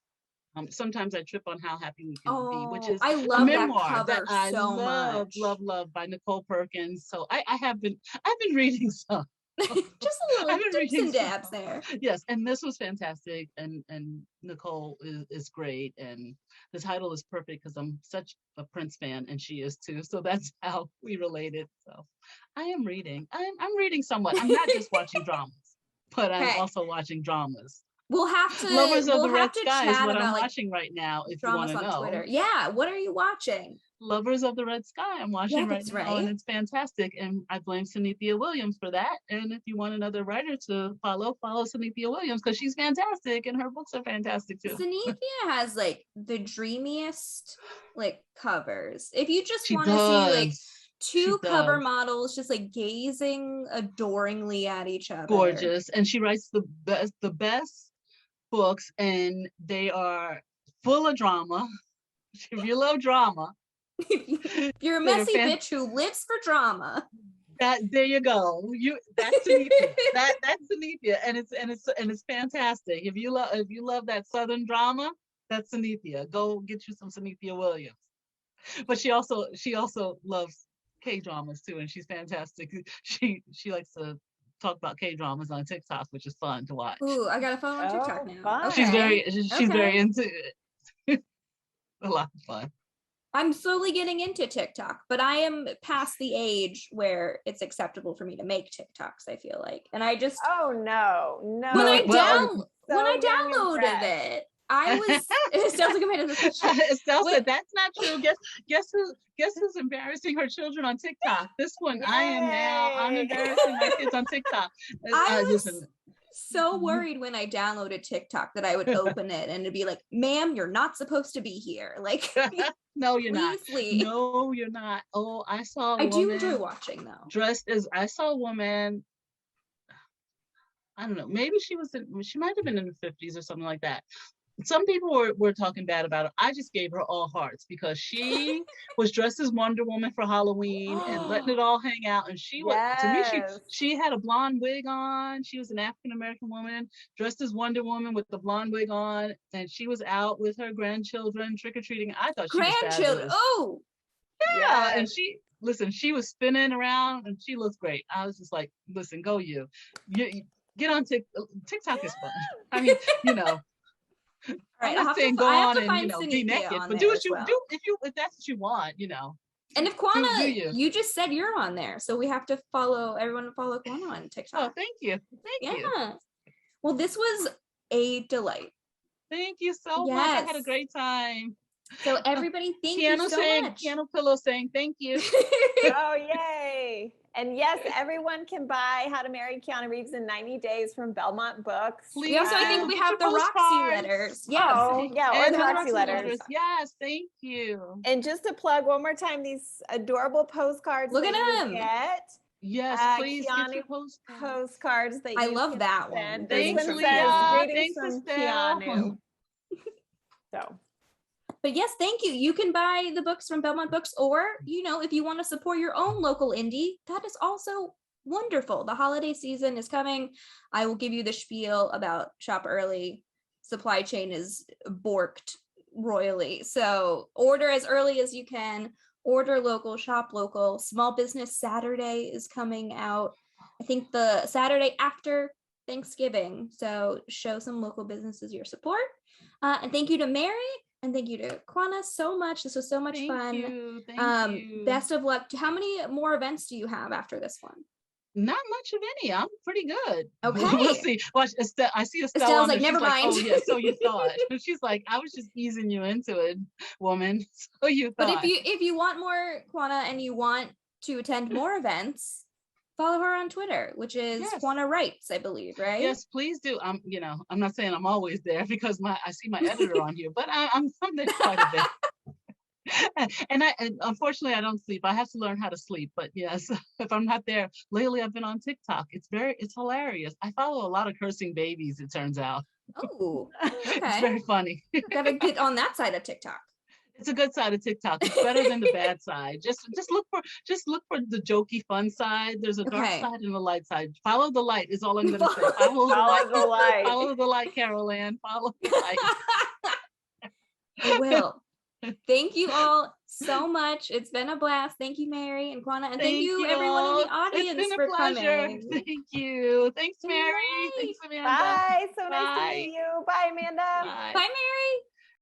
Sometimes I Trip on How Happy We Can Be, which is I love a memoir that cover I so love, much. love by Nicole Perkins. So I've been reading some. Just a little dips and dabs there. Yes, and this was fantastic, and Nicole is great, and the title is perfect because I'm such a Prince fan, and she is too. So that's how we related. So I am reading. I'm reading somewhat. I'm not just watching dramas, but I'm also watching dramas. We'll have to. Lovers of the Red to Sky is what I'm like, watching right now. If you want to know. Twitter. Yeah, what are you watching? Lovers of the Red Sky. I'm watching right now, and it's fantastic. And I blame Cynthia Williams for that. And if you want another writer to follow Cynthia Williams because she's fantastic and her books are fantastic too. Cynthia has like the dreamiest like covers. If you just want to see like two cover models just like gazing adoringly at each other, gorgeous, and she writes the best books, and they are full of drama. If you love drama, if you're a messy bitch who lives for drama, there you go. That's Cynthia. That's Cynthia, and it's fantastic. If you love that Southern drama, that's Cynthia. Go get you some Cynthia Williams. But she also loves K-dramas too, and she's fantastic. She likes to talk about K-dramas on TikTok, which is fun to watch. Ooh, I got a phone on TikTok now. Okay. She's very into it. A lot of fun. I'm slowly getting into TikTok, but I am past the age where it's acceptable for me to make TikToks, I feel like. And I just when I downloaded it, I was Estelle said that's not true. Guess who's embarrassing her children on TikTok? This one. I am now. I'm embarrassing my kids on TikTok. I was so worried when I downloaded TikTok that I would open it and it'd be like, ma'am, you're not supposed to be here. Like no, you're not. No, you're not. Oh, I do enjoy watching though. I saw a woman, I don't know, maybe she might have been in the 50s or something like that. some people were talking bad about her. I just gave her all hearts because she was dressed as Wonder Woman for Halloween and letting it all hang out. And she was, to me, Yes. she had a blonde wig on. She was an African American woman dressed as Wonder Woman with the blonde wig on, and she was out with her grandchildren trick or treating. I thought she was Grandchildren. fabulous. Oh, Yeah, and Yes. she was spinning around and she looked great. I was just like, listen, go you get on TikTok is fun. I mean, all I'm right. not saying go I have on to and find be Sunithia naked, on but do there what as you well. do if that's what you want, And if do Kwana, you. you just said you're on there, so we have to follow everyone to follow Kwana on TikTok. Oh, thank you. Thank you. Yeah. Well, this was a delight. Thank you so much. I had a Yes. great time. So everybody, thank you so much. Piano Pillow saying thank you. Oh, yay. And yes, everyone can buy How to Marry Keanu Reeves in 90 Days from Belmont Books. Please. We also, I think we Get have your the Roxy postcards. letters. Yes. Oh, yeah, or And the Roxy letters. Yes, thank you. And just to plug one more time, these adorable postcards Look that at you them. get. Yes, please get Keanu your postcards. Postcards that I you love can that send. one. This Thanks, one Leah. says greetings Thanks, from Estelle. Keanu. So But yes, thank you. You can buy the books from Belmont Books, or, if you want to support your own local indie, that is also wonderful. The holiday season is coming. I will give you the spiel about shop early. Supply chain is borked royally. So order as early as you can. Order local, shop local. Small Business Saturday is coming out, I think the Saturday after Thanksgiving. So show some local businesses your support. And thank you to Mary. And thank you to Kwana so much. This was so much fun. Thank you. Best of luck. How many more events do you have after this one? Not much of any. I'm pretty good. Okay. We'll see. Watch, Estelle, I see Estelle Estelle's on like, there. never She's like, mind. oh yeah, so you thought. She's like, I was just easing you into it, woman. So you thought. But if you want more Kwana and you want to attend more events, follow her on Twitter, which is Kwana Writes, I believe, right? Yes, please do. I'm not saying I'm always there because I see my editor on here, but I'm there quite a bit. And unfortunately I don't sleep. I have to learn how to sleep. But yes, if I'm not there, lately I've been on TikTok. It's hilarious. I follow a lot of cursing babies, it turns out. Oh, okay. It's very funny. Gotta get on that side of TikTok. It's a good side of TikTok. It's better than the bad side. Just look for the jokey fun side. There's a dark side and a light side. Follow the light is all I'm gonna say. Follow the light. Follow the light, Carol Ann. Follow the light. I will. Thank you all so much. It's been a blast. Thank you, Mary and Kwana, and thank you everyone in the audience for coming. Thank you. Thanks, Mary. Thanks, Amanda. Bye. So nice to meet you. Bye, Amanda. Bye, Bye, Mary.